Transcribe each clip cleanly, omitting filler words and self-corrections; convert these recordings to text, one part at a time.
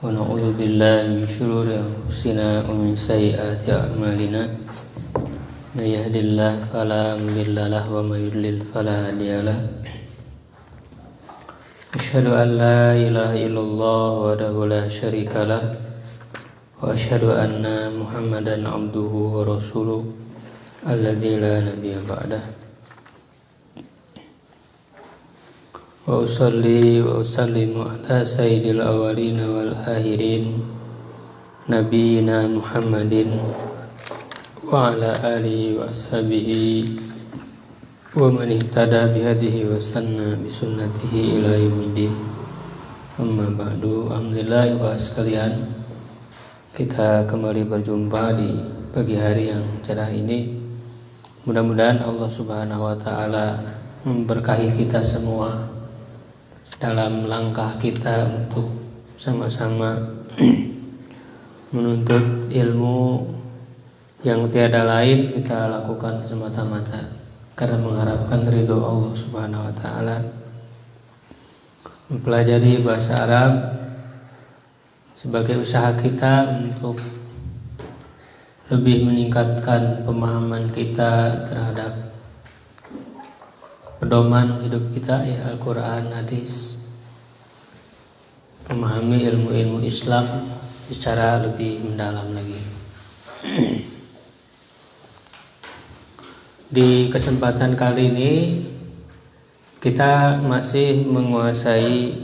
ونعوذ بالله من شرور أنفسنا ومن سيئات أعمالنا من يهد الله فلا مضل له ومن يضلل فلا هادي له أشهد أن لا إله إلا الله وحده لا شريك له وأشهد أن محمدا عبده ورسوله الذي لا نبي بعده وأصلي وأسلم على سيد الأولين والآخرين نبينا محمد وعلى آله وأصحابه ومن اهتدى بهديه واستنى بسنته إلى يوم الدين. Amma ba'du. Alhamdulillah ibu sekalian, kita kembali berjumpa di pagi hari yang cerah ini. Mudah-mudahan Allah Subhanahu wa taala memberkahi kita semua dalam langkah kita untuk sama-sama menuntut ilmu yang tiada lain kita lakukan semata-mata karena mengharapkan ridho Allah Subhanahu wa taala. Mempelajari bahasa Arab sebagai usaha kita untuk lebih meningkatkan pemahaman kita terhadap pedoman hidup kita, ya Al-Quran, hadis, memahami ilmu-ilmu Islam secara lebih mendalam lagi. Di kesempatan kali ini kita masih menguasai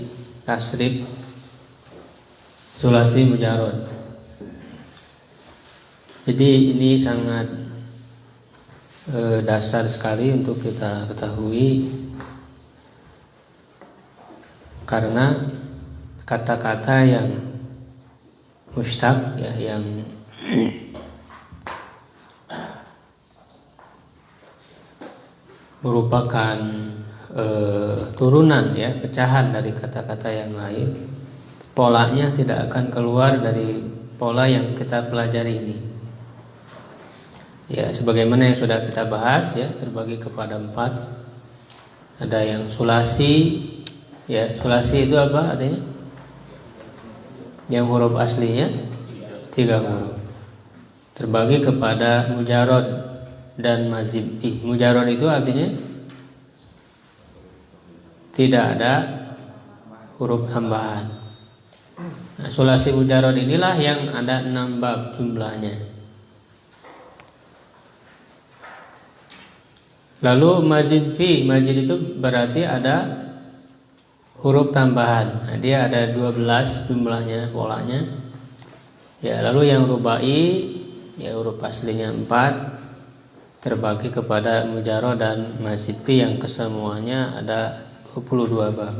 tasrif sulasi mujarrad. Jadi ini sangat dasar sekali untuk kita ketahui, karena kata-kata yang mushtaq, ya, yang merupakan turunan, ya, pecahan dari kata-kata yang lain, polanya tidak akan keluar dari pola yang kita pelajari ini. Ya, sebagaimana yang sudah kita bahas, ya, terbagi kepada 4. Ada yang sulasi, ya, sulasi itu apa artinya? Yang huruf aslinya 3 huruf. Terbagi kepada mujarrad dan mazid. Mujarrad itu artinya tidak ada huruf tambahan. Nah, sulasi mujarrad inilah yang ada 6 bab jumlahnya. Lalu mazid itu berarti ada huruf tambahan. Nah, dia ada 12 jumlahnya, polanya. Ya, lalu yang rubai, ya, huruf aslinya 4, terbagi kepada mujarrad dan mazid yang kesemuanya ada 22 bab.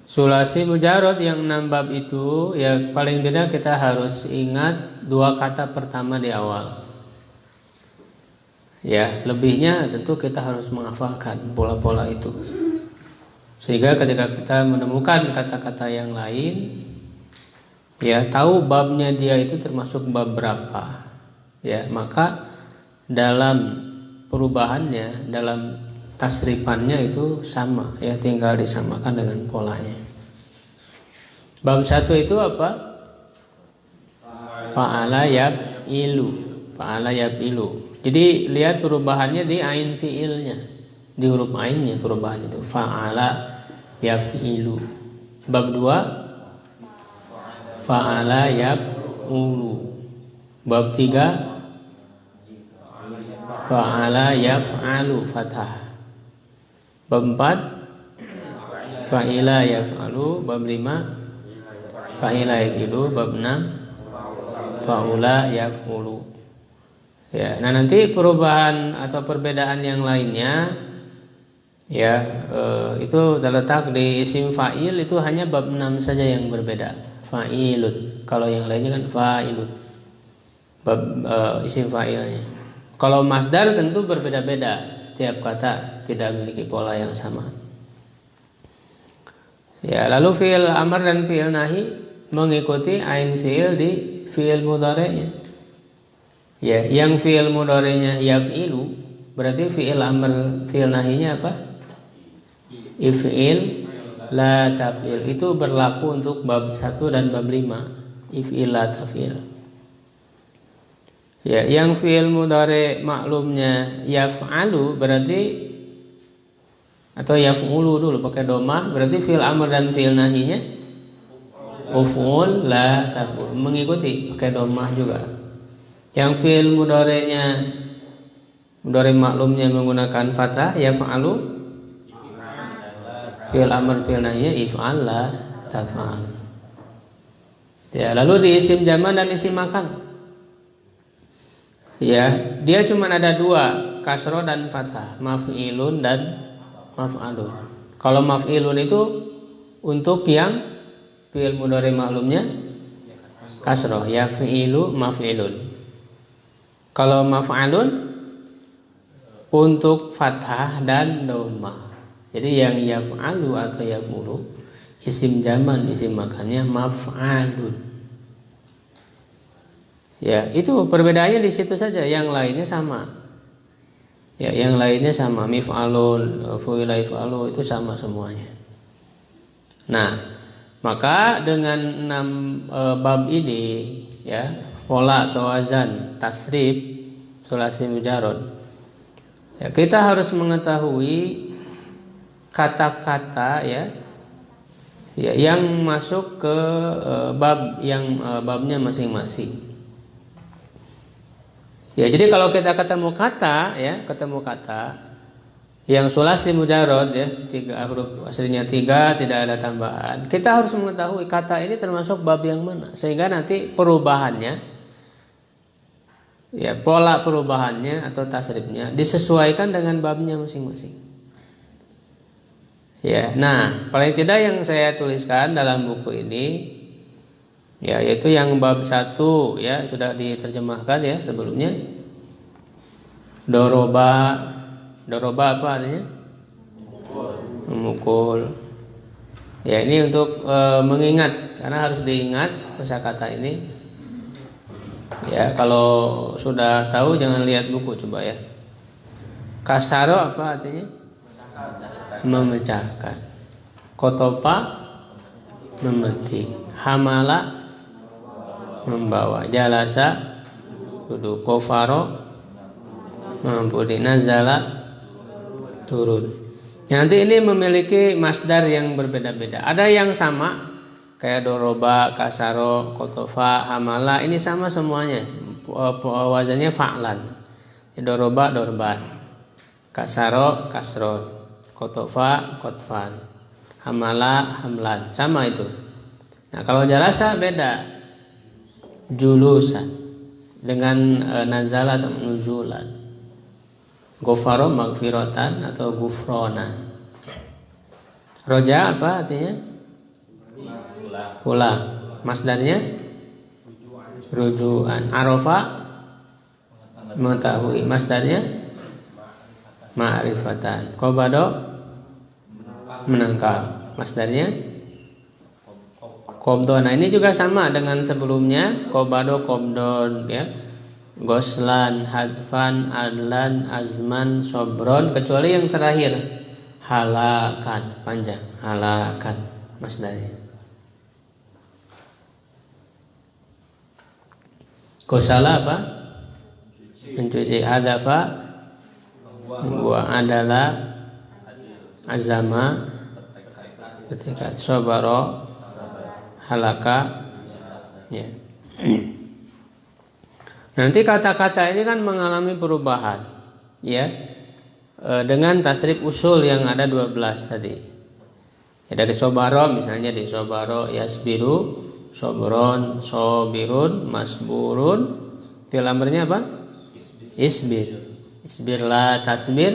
Sulasi mujarrad yang 6 bab itu, ya, paling tidak kita harus ingat 2 kata pertama di awal. Ya, lebihnya tentu kita harus menghafalkan pola-pola itu, sehingga ketika kita menemukan kata-kata yang lain, ya, tahu babnya dia itu termasuk bab berapa, ya, maka dalam perubahannya, dalam tasrifannya itu sama, ya, tinggal disamakan dengan polanya. Bab 1 itu apa? Fa'ala yaf'ilu. Fa'ala yaf'ilu. Jadi lihat perubahannya di ain fiilnya, di huruf ainnya perubahan itu. Fa'ala yaf'ilu. Bab 2 fa'ala yaf'ulu. Bab 3 fa'ala yaf'alu fathah. Bab 4 fa'ila yaf'alu. Bab 5 fa'ila yaf'ilu. Bab 6 fa'ula yaf'ulu. Ya, nah nanti perubahan atau perbedaan yang lainnya, ya, itu terletak di isim fa'il, itu hanya bab 6 saja yang berbeda. Fa'ilun. Kalau yang lainnya kan fa'ilun. Bab isim fa'ilnya. Kalau masdar tentu berbeda-beda. Tiap kata tidak memiliki pola yang sama. Ya, lalu fi'il amr dan fi'il nahi mengikuti ain fi'il di fi'il mudhari'nya. Ya, yang fi'il mudhari'nya yaf'ilu, berarti fi'il amr, fi'il nahinya apa? If'il la taf'il. Itu berlaku untuk bab 1 dan bab 5. If'il la taf'il. Ya, yang fi'il mudhari maklumnya yaf'alu berarti, atau yaf'ulu dulu pakai domah, berarti fi'il amr dan fi'il nahinya uf'ul la taf'ul, mengikuti pakai domah juga. Yang fi'il mudhari'nya, mudhari maklumnya menggunakan fathah yaf'alu, fi'il amr fi'il nahinya if'al la taf'al. Ya, lalu di isim zaman dan isim makan. Ya, dia cuma ada dua, kasroh dan fathah, maf'ilun dan maf'alun. Kalau maf'ilun itu untuk yang fi'il mudhari maklumnya kasroh, ya fi'ilu maf'ilun. Kalau maf'alun untuk fathah dan dhammah. Jadi yang yaf'alu atau yaf'ulu isim zaman, isim makannya maf'alun. Ya, itu perbedaannya di situ saja. Yang lainnya sama. Ya, yang lainnya sama. Mif'alun, fu'ila if'alu itu sama semuanya. Nah, maka dengan 6 bab ini, ya, pola atau wazan, tasrif, sulasi mujarrad, ya, kita harus mengetahui kata-kata ya yang masuk ke bab yang babnya masing-masing. Ya, jadi kalau kita ketemu kata yang sulasi mujarrad ya, 3 huruf aslinya 3, tidak ada tambahan, kita harus mengetahui kata ini termasuk bab yang mana, sehingga nanti perubahannya, ya, pola perubahannya atau tasrifnya disesuaikan dengan babnya masing-masing. Ya, nah, paling tidak yang saya tuliskan dalam buku ini, ya, yaitu yang bab 1 ya, sudah diterjemahkan ya sebelumnya. Doroba apa artinya? Memukul. Ya, ini untuk mengingat, karena harus diingat kosakata ini. Ya, kalau sudah tahu jangan lihat buku, coba ya. Kasaro apa artinya? Memecahkan. Kotopa memetik. Hamala membawa. Jalasa duduk. Kofaro mengampuni. Nazala turun. Nanti ini memiliki masdar yang berbeda-beda. Ada yang sama kayak doroba, kasaro, kotofa, hamala, ini sama semuanya. Wazannya fa'lan. Doroba dorban, kasaro kasron, kotofa kotfan, hamala hamlan, sama itu. Nah, kalau jalasa beda, julusan dengan nazala sama nuzulan, gofaro magfiratan atau gufronan. Roja apa artinya? Pulang. Masdarnya rujuan. Arafa mengetahui. Masdarnya ma'rifatan. Qobado menangkap. Masdarnya qobdon. Nah, ini juga sama dengan sebelumnya. Qobado qobdon ya. Goslan, hadfan, adlan, azman, sobron, kecuali yang terakhir halakan, panjang, halakan masdarnya. Gosala apa? Mencuci. Hadafa membuang. Adalah azama ketika. Sobaro halaka ya. Nanti kata-kata ini kan mengalami perubahan ya, dengan tasrif usul yang ada 12 tadi ya. Dari sobaro misalnya, di sobaro yasbiru, sobron, sobirun, masburun. Fi'il amrnya apa? Isbir. Isbirlah tasbir,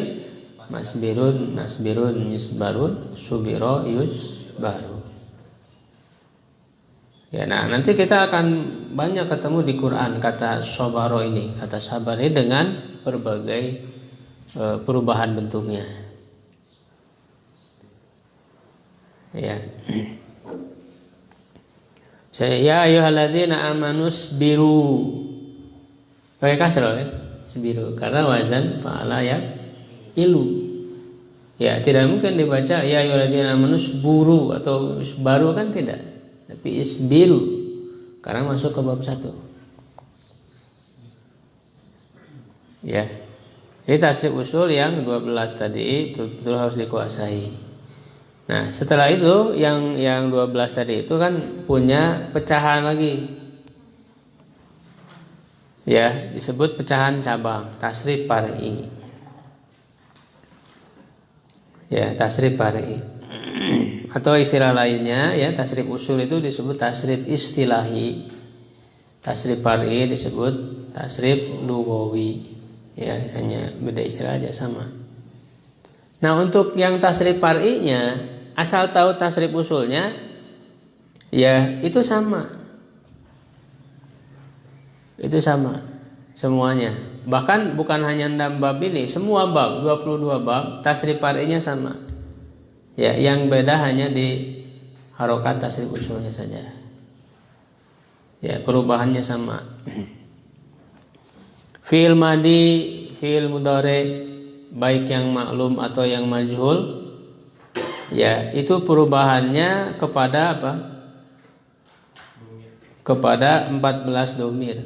masbirun, masbirun, misbarun, subiro, yusbaru. Ya, nah nanti kita akan banyak ketemu di Quran kata sobaro ini, kata sabar ini dengan berbagai perubahan bentuknya. Ya. Ya ayyuhalladzina amanus biru. Pakai kasroh ya, biru, karena wazan fa'ala ya ilu. Ya, tidak mungkin dibaca ya ayyuhalladzina amanu buru atau baru kan tidak. Tapi isbiru karena masuk ke bab 1. Ya. Jadi tasrif usul yang 12 tadi betul-betul harus dikuasai. Nah, setelah itu yang 12 tadi itu kan punya pecahan lagi. Ya, disebut pecahan cabang, tasrif far'i. Ya, tasrif far'i. Atau istilah lainnya ya, tasrif usul itu disebut tasrif istilahi. Tasrif far'i disebut tasrif lughawi. Ya, hanya beda istilah aja sama. Nah, untuk yang tasrif far'inya, asal tahu tasrif usulnya, ya itu sama. Itu sama semuanya. Bahkan bukan hanya 6 bab ini, semua bab 22 bab tasrif far'inya sama. Ya, yang beda hanya di harokat tasrif usulnya saja. Ya, perubahannya sama. Fi'il madi, fi'il mudhari, baik yang maklum atau yang majhul, ya itu perubahannya kepada apa? Kepada 14 domir.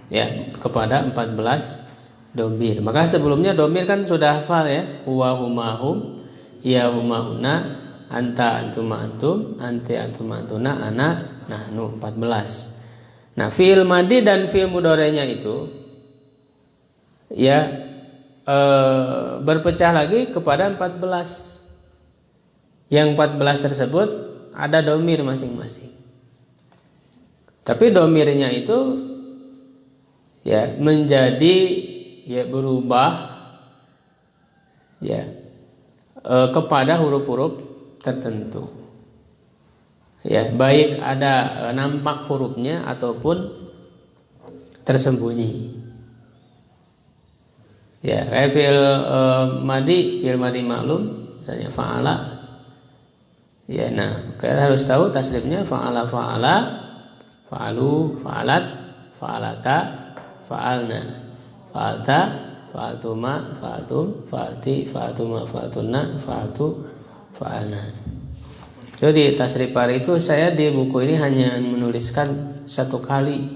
Ya, kepada 14 domir. Maka sebelumnya domir kan sudah hafal ya, huwa huma hum, ya huma huna, anta antuma antum, anti antuma antuna, ana nahnu, 14. Nah, fi'il madi dan fi'il mudhari'nya itu ya berpecah lagi kepada 14. Yang 14 tersebut ada domir masing-masing. Tapi domirnya itu ya menjadi ya berubah ya kepada huruf-huruf tertentu. Ya, baik ada nampak hurufnya ataupun tersembunyi. Ya, kayak fi'il madi maklum, misalnya fa'ala. Ya, nah, kita harus tahu tasrifnya fa'ala, fa'alu, fa'alat, fa'alata, fa'alna, fa'alta, fa'altuma, fa'altum, fa'alti, fa'altuma, fa'altunna, fa'altu, fa'alna. Jadi tasrif far'i itu saya di buku ini hanya menuliskan 1 kali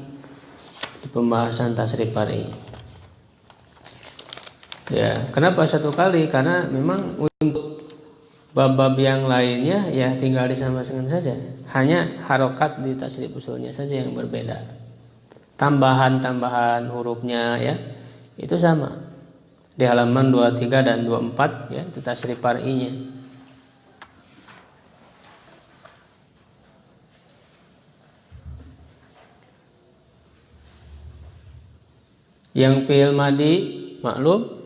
di pembahasan tasrif far'i. Ya, kenapa 1 kali? Karena memang untuk bab-bab yang lainnya ya tinggal disamakan saja. Hanya harokat di tasrif usulnya saja yang berbeda. Tambahan-tambahan hurufnya ya itu sama. Di halaman 23 dan 24 ya itu tasrif far'inya. Yang fi'il madi maklum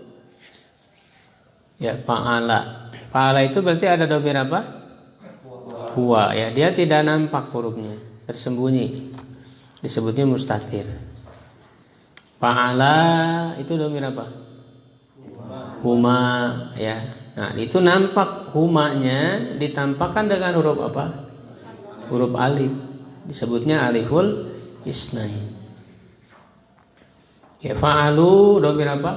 ya fa'ala. Fa'ala itu berarti ada domir apa? Huwa ya, dia tidak nampak hurufnya, tersembunyi. Disebutnya mustatir. Fa'ala itu domir apa? Huma ya. Nah, itu nampak humanya ditampakkan dengan huruf apa? Huruf alif. Disebutnya aliful isnain. Ya, fa'alu domir apa?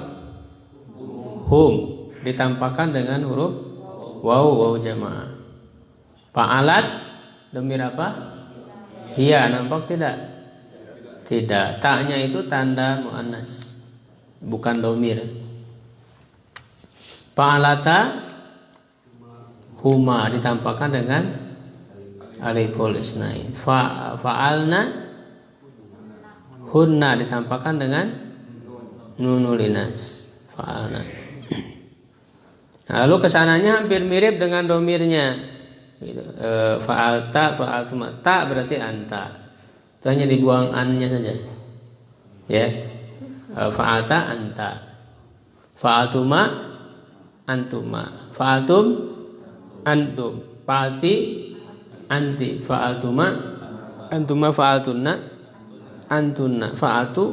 Hum. Ditampakkan dengan huruf waw jamaah. Fa'alat domir apa? Hiya, nampak tidak? Tidak. Ta'nya itu tanda muannas, bukan domir. Fa'alata huma ditampakkan dengan aliful isnain. Fa'alna hunna ditampakkan dengan nunul inas. Fa'alna. Lalu kesananya hampir mirip dengan domirnya. Gitu. Fa'alta, fa'altuma, ta berarti anta. Itu hanya dibuang annya saja. Ya, fa'alta anta, fa'altuma antuma, fa'altum antum, fa'alti anti, fa'altuma antuma, fa'altunna antunna, fa'altu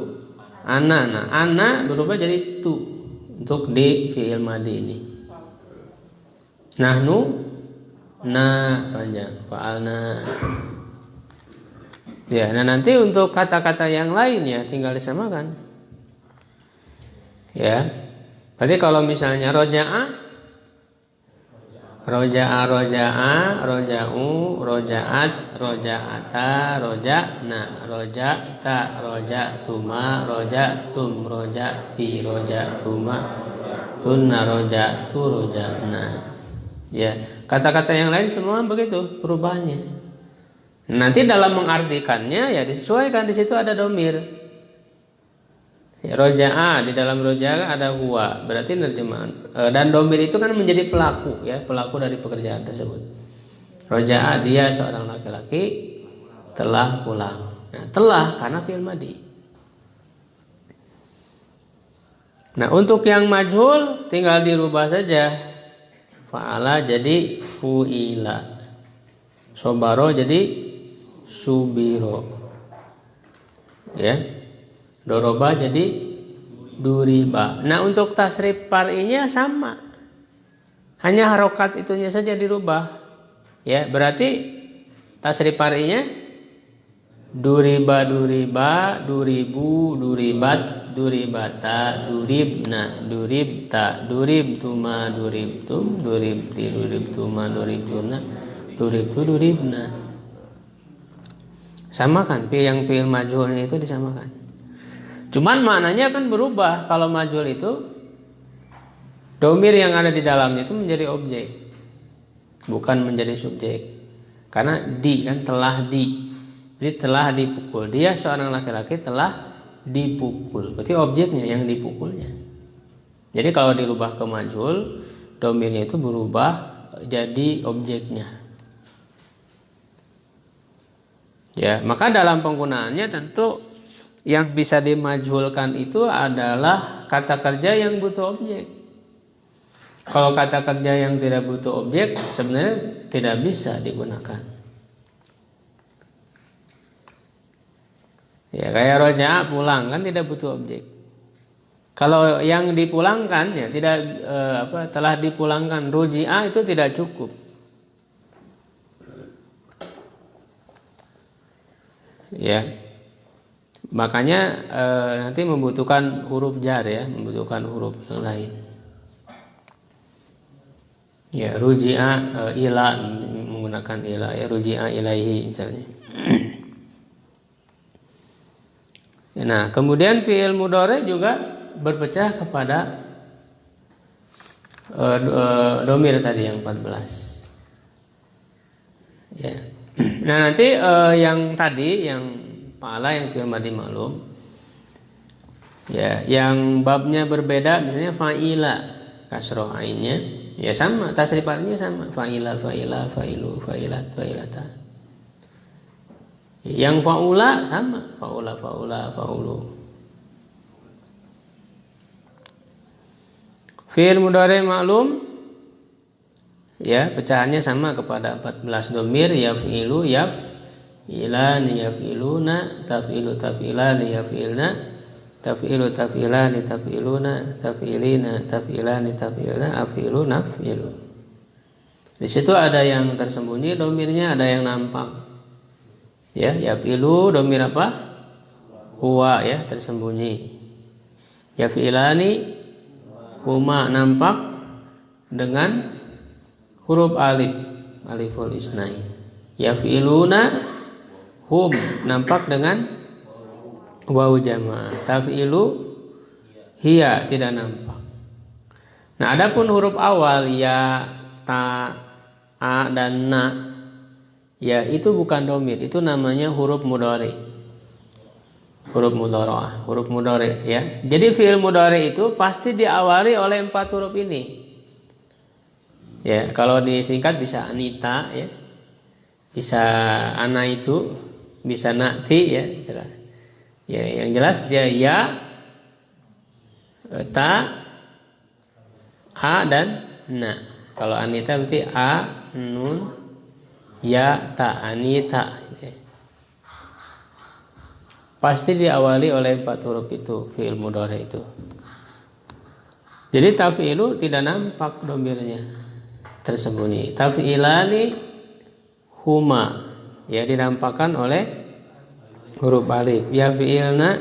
ana. Ana berubah jadi tu untuk di fi'il madi ini. Nahnu na panjang, fa'alna. Ya, nah nanti untuk kata-kata yang lain ya tinggal disamakan. Ya. Berarti kalau misalnya roja'a Roja'a, roja'a, roja'u, roja'at, roja'ata, roja'na, roja'ta, roja'tuma, roja'tum, roja'ti, roja'tuma, tunna, roja'tu, roja'na. Ya, kata-kata yang lain semua begitu perubahannya. Nanti dalam mengartikannya ya disesuaikan, di situ ada domir. Ya, roja'a, di dalam roja'a ada huwa, berarti nerjemahan. Dan domir itu kan menjadi pelaku, ya, pelaku dari pekerjaan tersebut. Roja'a, dia seorang laki-laki telah pulang. Nah, telah karena fi'il madhi. Nah, untuk yang majhul tinggal dirubah saja. Fa'ala jadi fu'ila. Sobaro jadi subiro. Ya. Doroba jadi duriba. Nah, untuk tasrif far'inya sama. Hanya harokat itunya saja dirubah. Ya, berarti tasrif far'inya duriba, duriba, duribu, duribat, duribata, duribna, duribta, duribtuma, duribtum, duribti, duribtuma, duribtuna, duribtu, duribna. Sama kan? Yang fi'il majhulnya itu disamakan. Cuman maknanya kan berubah. Kalau majhul itu domir yang ada di dalamnya itu menjadi objek, bukan menjadi subjek. Karena di kan telah di. Jadi telah dipukul. Dia seorang laki-laki telah dipukul. Berarti objeknya yang dipukulnya. Jadi kalau dirubah ke majhul, domirnya itu berubah jadi objeknya. Ya, maka dalam penggunaannya tentu yang bisa dimajhulkan itu adalah kata kerja yang butuh objek. Kalau kata kerja yang tidak butuh objek sebenarnya tidak bisa digunakan. Ya, kayak roja'a, pulang kan tidak butuh objek. Kalau yang dipulangkan ya tidak telah dipulangkan, ruji'a itu tidak cukup. Ya. Makanya nanti membutuhkan huruf jar, ya, membutuhkan huruf yang lain. Ya, ruji'a ila, menggunakan ila, ya, ruji'a ilaihi misalnya. Nah, kemudian fi'il mudhari juga berpecah kepada domir tadi yang 14. Ya. Nah, nanti yang tadi yang fa'ala yang fi'il madhi maklum, ya, yang babnya berbeda, misalnya fa'ila kasroh ainnya, ya sama, tasrif far'inya sama, fa'ila, fa'ila, fa'ilu, fa'ilat, fa'ilata. Yang fa'ula sama, fa'ula, fa'ula, fa'ulu. Fi'il mudhari maklum, ya, pecahannya sama kepada 14 domir, yaf'ilu, ilani, yaf'iluna, taf'ilu, taf'ilani, yaf'ilna, taf'ilu, taf'ilani, taf'iluna, taf'ilina, taf'ilani, taf'ilna, af'ilu, naf'ilu. Di situ ada yang tersembunyi domirnya, ada yang nampak. Ya, yaf'ilu domir apa? Huwa, ya, tersembunyi. Yaf'ilani huma, nampak dengan huruf alif, aliful isnai. Yaf'iluna hum, nampak dengan wawu jamaah. Taf'ilu hiya, tidak nampak. Nah, adapun huruf awal ya, ta, a dan na, ya, itu bukan domir, itu namanya huruf mudhari. Huruf mudhara'ah, huruf mudhari, ya. Jadi fi'il mudhari itu pasti diawali oleh 4 huruf ini. Ya, kalau disingkat bisa anita, ya. Bisa ana itu, bisa na'ti, ya, jelas. Ya, yang jelas dia ya, ta, a dan na. Kalau anita berarti a, nun, ya, ta, anita. Pasti diawali oleh 4 huruf itu, fi'il mudhari itu. Jadi taf'ilu tidak nampak domirnya, tersembunyi. Taf'ilani huma, ya, dinampakkan oleh huruf alif. Yaf'ilna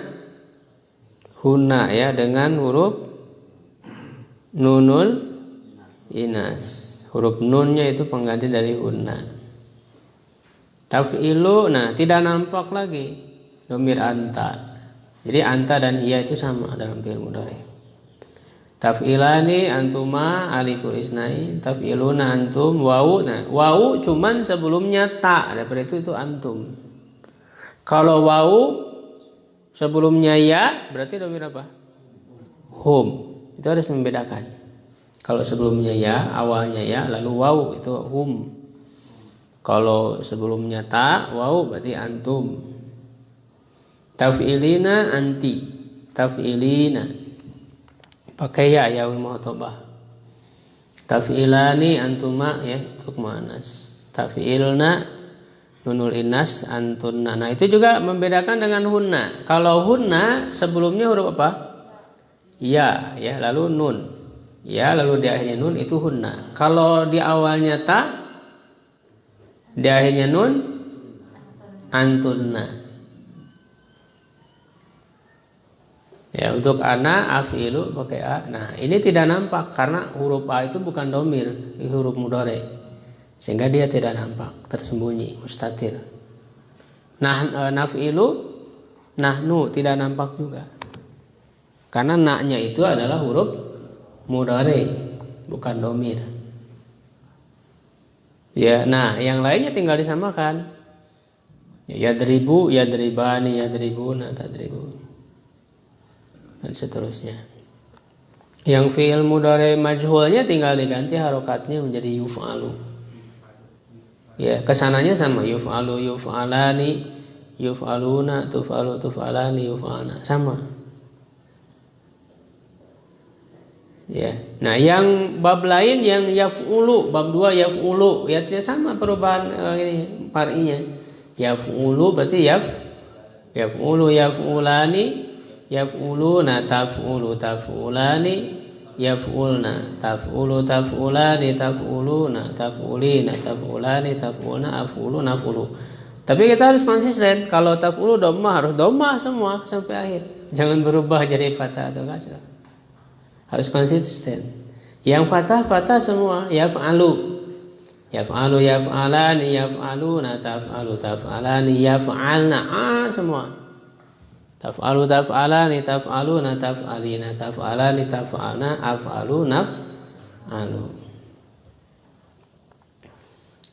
huna, ya, dengan huruf nunul inas. Huruf nunnya itu pengganti dari hunna. Taf'ilu, nah tidak nampak lagi dhamir anta. Jadi anta dan hiya itu sama dalam fi'il mudhari. Taf'ilani antuma aliful isnain, taf'iluna antum wawu. Nah, wawu cuman sebelumnya ta, daripada itu antum. Kalau wawu sebelumnya ya, berarti dhamir apa? Hum. Itu harus membedakan. Kalau sebelumnya ya, awalnya ya, lalu wawu itu hum. Kalau sebelumnya ta, wawu berarti antum. Taf'ilina anti, taf'ilina pakai ya yaul muhatabah. Taf'ilani antuma ya untuk muannas. Taf'ilna nunul inas antunna. Nah itu juga membedakan dengan hunna. Kalau hunna sebelumnya huruf apa? Ya, ya lalu nun. Ya lalu di akhirnya nun itu hunna. Kalau di awalnya ta, di akhirnya nun antunna. Ya untuk ana afilu pakai a. Nah ini tidak nampak karena huruf a itu bukan domir, huruf mudhari, sehingga dia tidak nampak, tersembunyi, mustatir. Nah nafilu, nahnu tidak nampak juga, karena na-nya itu adalah huruf mudhari, bukan domir. Ya, nah yang lainnya tinggal disamakan. Yadribu, yadribani, yadribuna, tadribu, dan seterusnya. Yang fi'il mudhari majhulnya tinggal diganti harokatnya menjadi yuf'alu. Ya, kesananya sama, yuf'alu, yuf'alani, yuf'aluna, tuf'alu, tuf'alani, yuf'alna, sama. Ya. Nah, yang bab lain yang yaf'ulu, bab 2 yaf'ulu, ya tidak sama perubahan ini far'inya. Yaf'ulu berarti yaf'ulu, yaf'ulani, yaf'uluna, taf'ulu, taf'ulani, yaf'ulna, taf'ulu, taf'ulani, taf'uluna, taf'ulina, taf'ulani, taf'ulna, af'ulu, naf'ulu. Tapi kita harus konsisten. Kalau taf'ulu dhammah harus dhammah semua sampai akhir. Jangan berubah jadi fathah atau kasrah. Harus konsisten. Yang fathah semua. Yaf'alu, yaf'alu, yaf'alani, yaf'aluna, taf'alu, taf'alani, yaf'alna, semua. Taf'alu, taf'alani, taf'aluna, taf'alina, taf'alani, taf'alna, af'alu, naf'alu.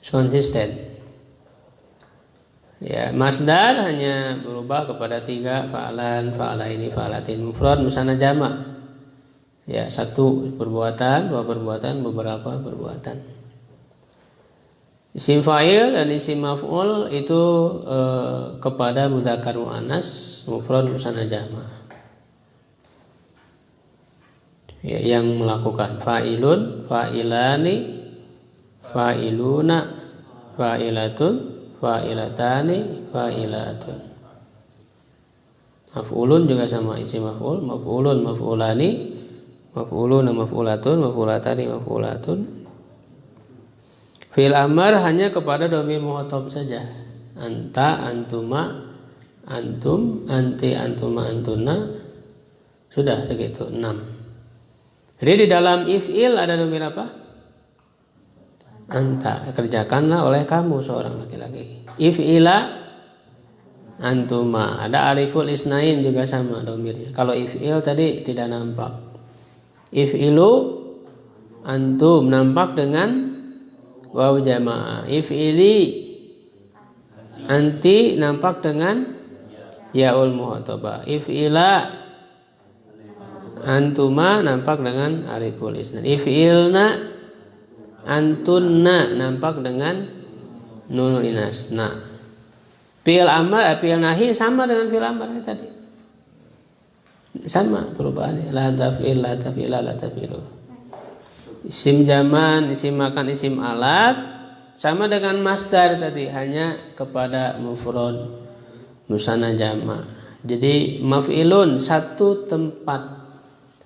Konsisten. Ya, masdar hanya berubah kepada 3, fa'alan, fa'alaini, fa'alatin, mufrad, musanna, jamak. Ya, 1 perbuatan, 2 perbuatan, beberapa perbuatan. Isim fa'il dan isim maf'ul itu kepada mudzakkar muannas, mufrad, musanna, jamak. Ya, yang melakukan fa'ilun, fa'ilani, fa'iluna, fa'ilatun, fa'ilatani, fa'ilatun. Maf'ulun juga sama, isim maf'ul, maf'ulun, maf'ulani, maf'uluna, maf'ulatun, maf'ulatani, maf'ulatun. Fi'il amar hanya kepada dhamir mukhatab saja. Anta, antuma, antum, anti, antuma, antuna. Sudah segitu 6. Jadi di dalam if'il ada dhamir apa? Anta. Kerjakanlah oleh kamu seorang laki-laki. If'ila antuma. Ada aliful isnain juga sama dhamirnya. Kalau if'il tadi tidak nampak. If'ilu antum nampak dengan waw jamaah. If'ili anti nampak dengan yaul muhatabah. If'ila antuma nampak dengan aliful isnan. If'ilna antunna nampak dengan nunul inas. Nah, fi'il amar, fi'il nahi sama dengan fi'il amar tadi. Sama perubahannya. La taf'il, la taf'ila, la taf'ilu. Isim zaman, isim makan, isim alat sama dengan masdar tadi, hanya kepada mufrad, musanna, jamak. Jadi maf'ilun 1 tempat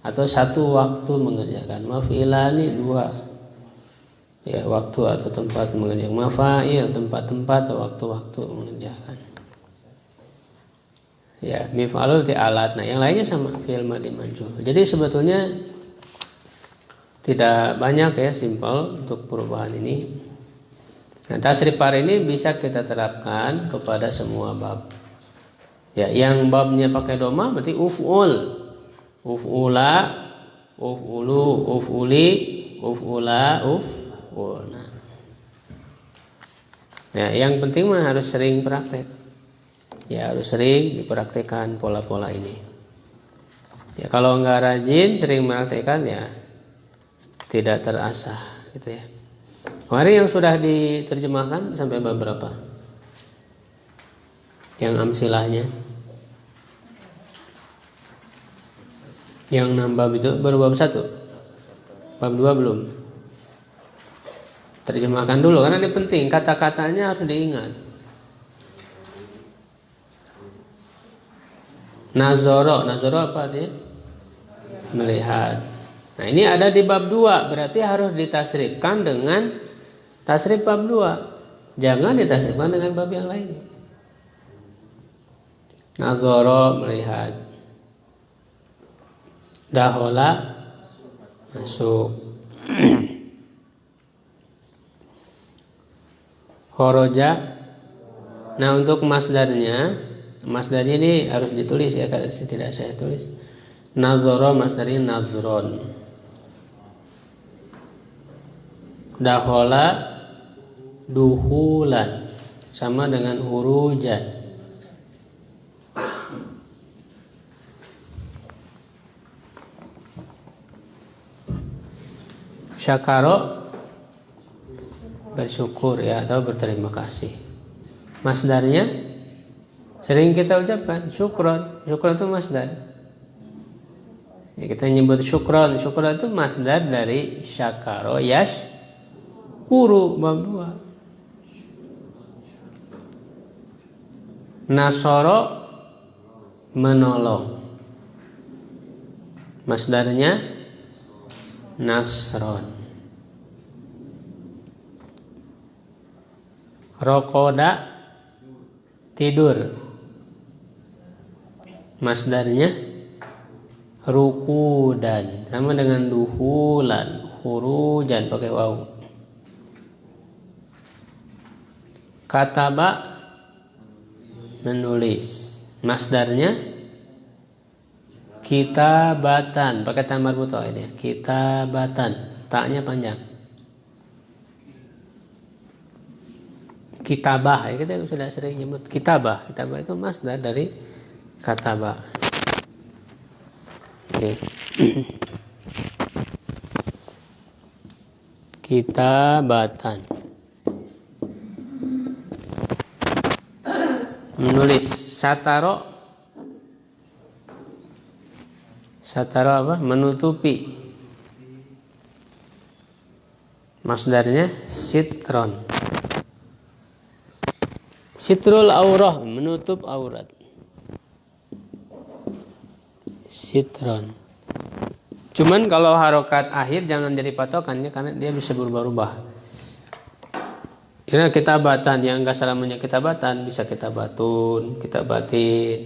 atau 1 waktu mengerjakan. Maf'ilani 2 ya waktu atau tempat mengerjakan. Mafa'il tempat-tempat atau waktu-waktu mengerjakan. Ya, mif'alul ti alat. Nah, yang lainnya sama fi'il madhi manjul. Jadi sebetulnya tidak banyak ya, simpel untuk perubahan ini. Nah, tasrif par ini bisa kita terapkan kepada semua bab. Ya, yang babnya pakai doma berarti uf'ul, uf'ula, uf'ulu, uf'uli, uf'ula, uf'ul. Nah. Ya, yang penting mah harus sering praktek. Ya, harus sering dipraktekkan pola-pola ini. Ya, kalau nggak rajin sering mempraktekkan ya tidak terasah gitu ya. Kemarin yang sudah diterjemahkan sampai bab berapa? Yang amsilahnya. Yang 6 bab itu baru bab 1. Bab 2 belum. Terjemahkan dulu karena ini penting, kata-katanya harus diingat. Nazoro apa artinya? Melihat. Nah, ini ada di bab 2, berarti harus ditasrifkan dengan tasrif bab 2. Jangan ditasrifkan dengan bab yang lain. Nazoro melihat. Dahola masuk. Khoroja. Nah, untuk masdarnya ini harus ditulis ya, kalau tidak saya tulis. Nazoro masdarnya nazron. Dahola duhulan, sama dengan hurujan. Syakaro bersyukur ya, atau berterima kasih. Masdarnya sering kita ucapkan syukron. Syukron itu masdar ya, kita nyebut syukron. Syukron itu masdar dari syakaro yash kuru bab 2. Nasoro menolong, masdarnya nasron. Rokoda tidur, masdarnya rukudan, sama dengan duhulan, hurujan pakai waw. Kataba menulis, masdarnya kitabatan, pakai tamar buto ini, kitabatan, taknya panjang. Kitabah ya, kita sudah sering nyebut kitabah. Kitabah itu masdar dari kataba. Oke. Kitabatan, menulis. Sataro apa? Menutupi, masdarnya sitron. Sitrul aurah, menutup aurat. Sitron. Cuman kalau harokat akhir jangan jadi patokannya, karena dia bisa berubah-ubah. Karena kitabatan yang enggak selamanya kitabatan, bisa kitabatun, kitabatin,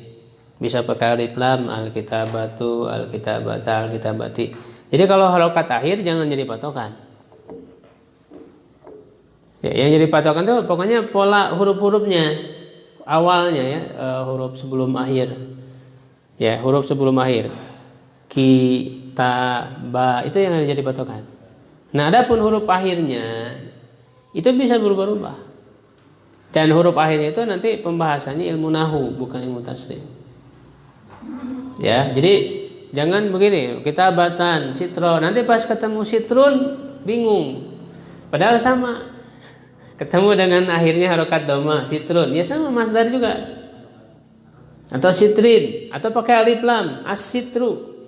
bisa pakai alif lam, alkitabatu, alkitabata, alkitabati. Jadi kalau harokat akhir jangan jadi patokan. Ya, yang jadi patokan itu pokoknya pola huruf-hurufnya, awalnya ya, huruf sebelum akhir. Ya, huruf sebelum akhir. Kitaba itu yang jadi patokan. Nah, adapun huruf akhirnya itu bisa berubah-ubah. Dan huruf akhirnya itu nanti pembahasannya ilmu nahu, bukan ilmu tasrif. Ya, jadi jangan begini, kitabatan, sitron. Nanti pas ketemu sitrun bingung. Padahal sama. Ketemu dengan akhirnya harokat doma, sitrun, ya sama masdar juga. Atau sitrin, atau pakai alif lam, as-sitru.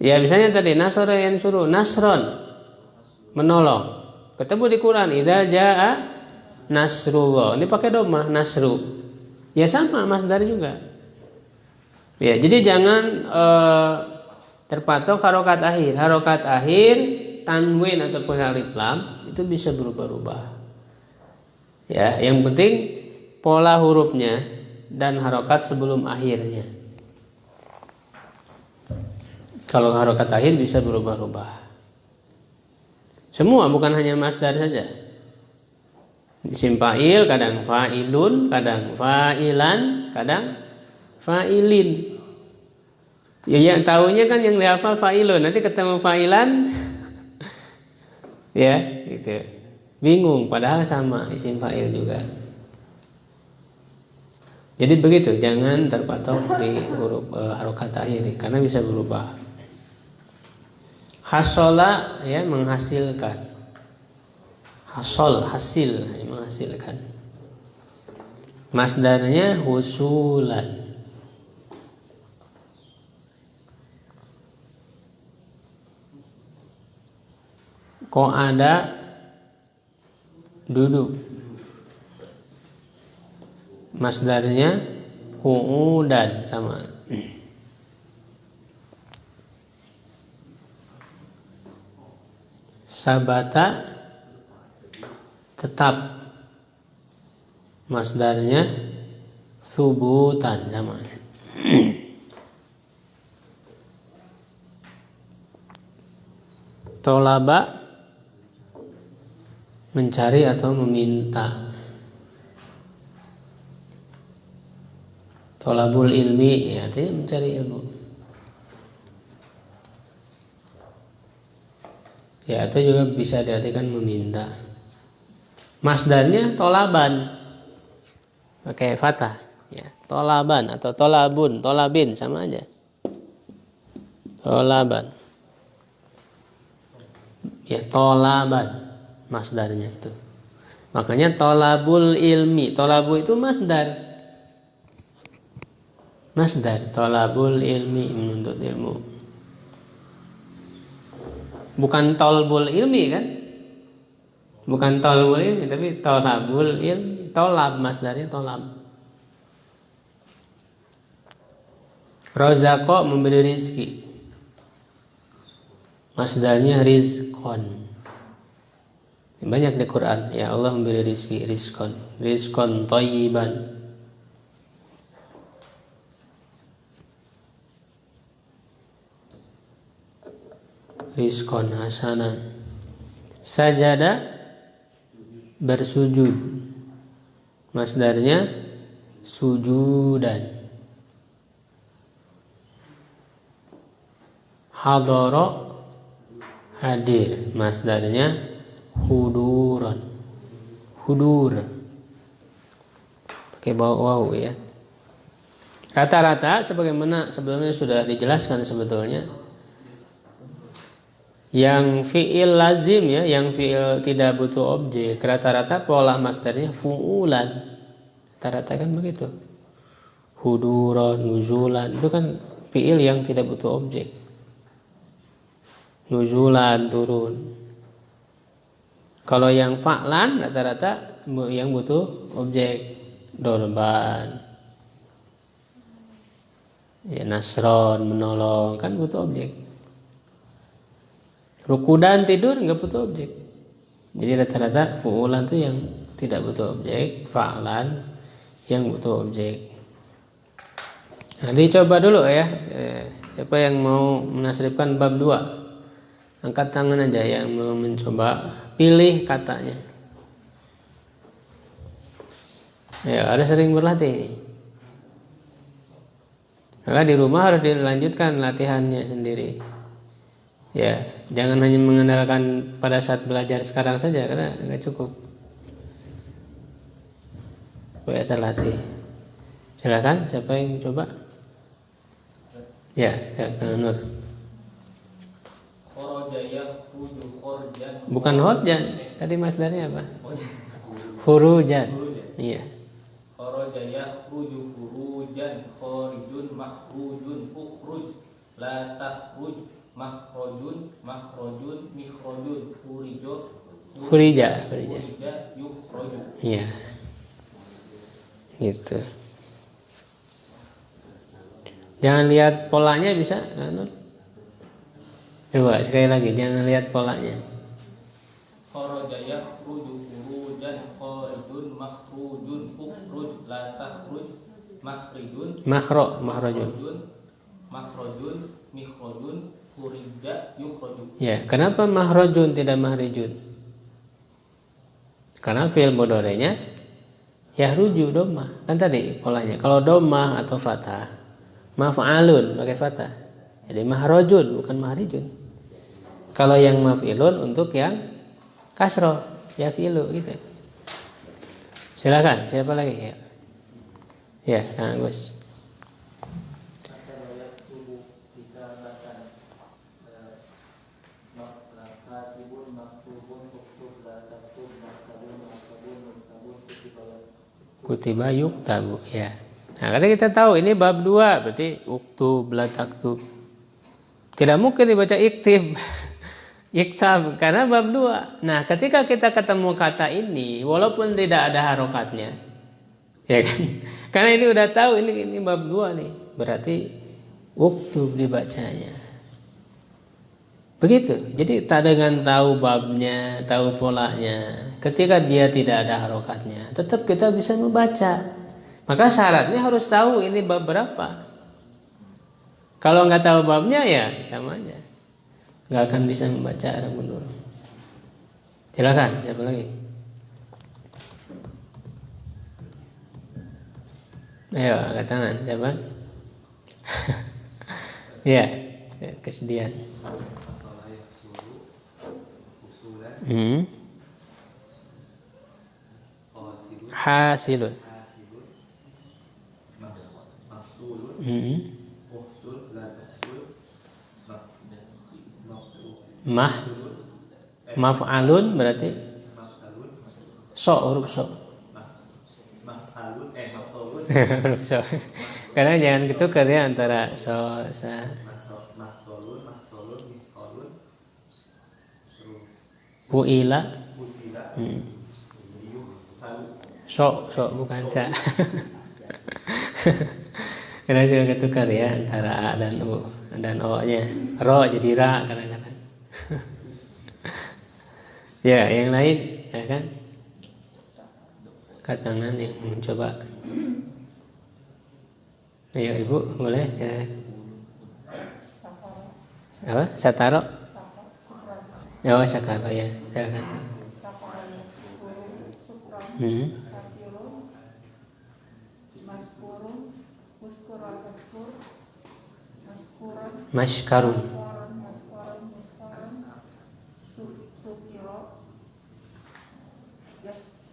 Ya misalnya tadi nasara yang suruh, nasron, menolong. Ketemu di Quran, idza jaa nasrullah. Ini pakai doma, nasru. Ya sama masdar juga. Ya, jadi jangan terpatok harokat akhir. Harokat akhir tanwin ataupun alif lam itu bisa berubah-ubah. Ya, yang penting pola hurufnya dan harokat sebelum akhirnya. Kalau harokat akhir bisa berubah-ubah. Semua, bukan hanya masdar saja. Isim fa'il kadang fa'ilun, kadang fa'ilan, kadang fa'ilin. Ya yang tahunya kan yang dihafal fa'ilun, nanti ketemu fa'ilan ya gitu. Bingung, padahal sama isim fa'il juga. Jadi begitu, jangan terpatok di huruf harokat akhir karena bisa berubah. Hasola ya menghasilkan. Hasol hasil ya, menghasilkan. Masdarnya husulan. Kok ada duduk. Masdarnya qu'udan sama. Sabata tetap. Masdarnya subutan sama. Tolaba mencari atau meminta. Tolabul ilmi ya artinya mencari ilmu. Ya, atau juga bisa diartikan meminta. Masdarnya tolaban, pakai fathah. Ya, tolaban atau tolabun, tolabin sama aja. Tolaban. Ya, tolaban masdarnya itu. Makanya tolabul ilmi, tolabu itu masdar. Masdar, tolabul ilmi, menuntut ilmu. Bukan tolbul ilmi kan? Bukan tolbul ilmi, tapi tolabul ilmi. Tolab masdarnya tolab. Rozako memberi rizki. Masdarnya rizkon. Banyak di Quran ya Allah memberi rizki, rizkon, rizkon thayyiban. Rizkon hasanan. Sajada bersujud. Masdarnya sujudan. Hadara hadir. Masdarnya huduran. Hudur. Pakai waw ya. Rata-rata sebagaimana sebelumnya sudah dijelaskan sebetulnya. Yang fi'il lazim ya, yang fi'il tidak butuh objek, rata-rata pola masdarnya fu'ulan. Rata-rata kan begitu. Huduran, nuzulan, itu kan fi'il yang tidak butuh objek. Nuzulan, turun. Kalau yang fa'lan rata-rata yang butuh objek. Dorban. Ya, nasron, menolong, kan butuh objek. Rukudan tidur nggak butuh objek. Jadi rata-rata fu'ulan itu yang tidak butuh objek, fa'lan yang butuh objek. Nah, dicoba dulu ya. Siapa yang mau menasrifkan bab 2? Angkat tangan aja yang mau mencoba. Pilih katanya. Ya, ada sering berlatih. Maka di rumah harus dilanjutkan latihannya sendiri. Ya, jangan hanya mengandalkan pada saat belajar sekarang saja karena nggak cukup. Supaya terlatih. Silakan, siapa yang coba? Ya, Nur. Bukan khorjan. Tadi masdarnya apa? Khurujan. Iya. Kharaja yakhruju khurujan, kharijun makhrujun, ukhruj la takhruj, makhrajun makhrajun, mikhrajun, khurija yukhraju. Iya. Gitu. Jangan lihat polanya bisa, Nur. Coba sekali lagi, jangan lihat polanya. Kharaja yakhruju khurujan, kharijun makhrujun, ukhruj la takhruj, makhrajun Makhrajun, mikhrajun, khurija yukhraju. Ya, kenapa mahrojun tidak mahrijun? Karena fi'il mudhari'nya yahruju dhammah. Kan tadi polanya. Kalau dhammah atau fathah, maf'alun pakai fathah. Jadi mahrojun bukan mahrijun. Kalau yang maf'ilun untuk yang kasroh, ya fi'lu gitu. Silakan, siapa lagi ya? Ya, Kang Agus. Kutiba yuktabu, ya. Nah, karena kita tahu ini bab 2, berarti uktub la taktub. Tidak mungkin dibaca iktib. Iktab karena bab 2. Nah, ketika kita ketemu kata ini walaupun tidak ada harokatnya, ya kan? Karena ini udah tahu ini bab 2 nih. Berarti uktub dibacanya. Begitu. Jadi tak dengan tahu babnya, tahu polanya, ketika dia tidak ada harokatnya, tetap kita bisa membaca. Maka syaratnya harus tahu ini bab berapa. Kalau nggak tahu babnya ya sama aja, nggak akan bisa membaca Arab mundur. Silakan, siapa lagi? Ayo, angkat tangan, siapa? Ya, kesedihan. Hasilun. Maf'alun berarti huruf so. Huruf so. Karena jangan ketukar ya antara so sa. Puila. So bukan sa. Karena juga ketukar ya antara a dan u dan o-nya. Ro jadi ra kadang-kadang. Ya, yang lain ya kan? Katangan yang mencoba. Ayo Ibu, boleh silakan. Apa? Sataro? Oh, sakaro ya. Silakan. Mashkarun.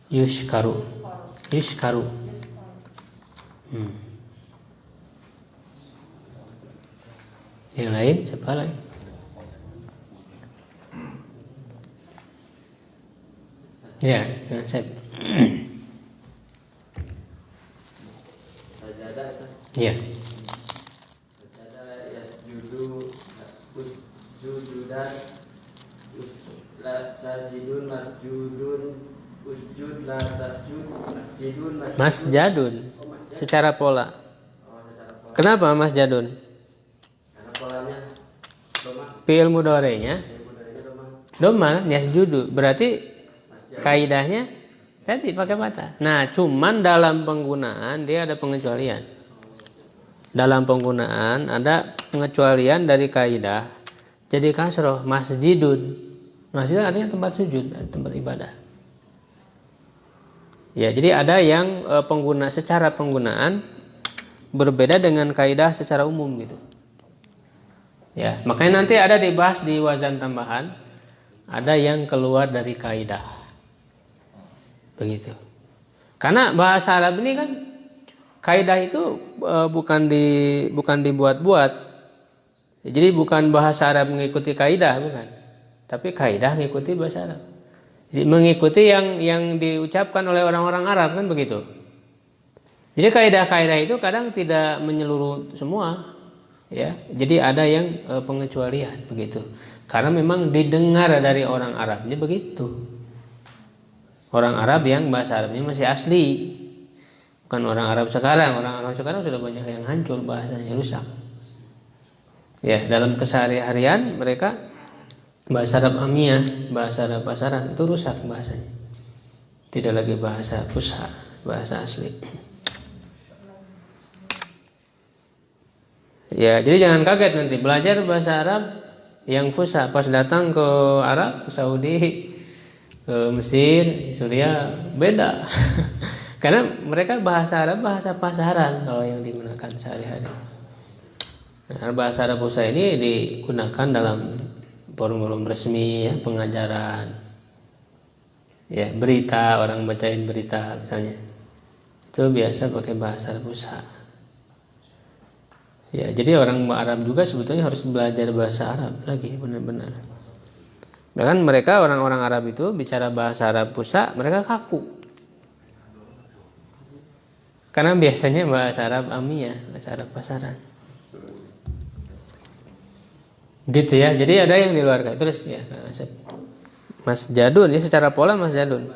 Yushkaru. Yang lain siapa lagi? Ya, saya. Sajadah. Ya. Sajadah yasjudu sujudan sajidun masjudun usjud la tasjud masjidun Masjadun. Secara pola. Kenapa masjadun? Karena polanya Fi'il mudhari'nya dhamma yasjudu. Berarti kaidahnya tadi pakai fathah. Nah, cuman dalam penggunaan dia ada pengecualian. Dalam penggunaan ada pengecualian dari kaidah. Jadi kasroh masjidun. Masjid artinya tempat sujud, tempat ibadah. Ya, jadi ada yang secara penggunaan berbeda dengan kaidah secara umum gitu. Ya, makanya nanti ada dibahas di wazan tambahan, ada yang keluar dari kaidah. Begitu. Karena bahasa Arab ini kan kaidah itu bukan dibuat-buat. Jadi bukan bahasa Arab mengikuti kaidah, bukan. Tapi kaidah mengikuti bahasa Arab. Jadi mengikuti yang diucapkan oleh orang-orang Arab kan begitu. Jadi kaidah-kaidah itu kadang tidak menyeluruh semua, ya. Jadi ada yang pengecualian begitu. Karena memang didengar dari orang Arabnya begitu. Orang Arab yang bahasa Arabnya masih asli. Bukan orang Arab sekarang. Orang Arab sekarang sudah banyak yang hancur, bahasanya rusak. Ya, dalam keseharian mereka bahasa Arab amiyah, bahasa Arab pasaran itu rusak bahasanya. Tidak lagi bahasa fusha, bahasa asli. Ya, jadi jangan kaget nanti belajar bahasa Arab yang fusha. Pas datang ke Arab, ke Saudi, ke Mesir, Suriah, beda. Karena mereka bahasa Arab bahasa pasaran kalau yang digunakan sehari-hari. Nah, bahasa Arab fusha ini digunakan dalam forum-forum resmi ya, pengajaran, ya berita, orang bacain berita misalnya, itu biasa pakai bahasa Arab fusha. Ya, jadi orang Arab juga sebetulnya harus belajar bahasa Arab lagi benar-benar. Bahkan mereka orang-orang Arab itu bicara bahasa Arab fusha, mereka kaku. Karena biasanya bahasa Arab amiyah, bahasa Arab pasaran. Gitu ya. Jadi ada yang di luar terus ya. Mas Jadun ya, secara pola Mas Jadun.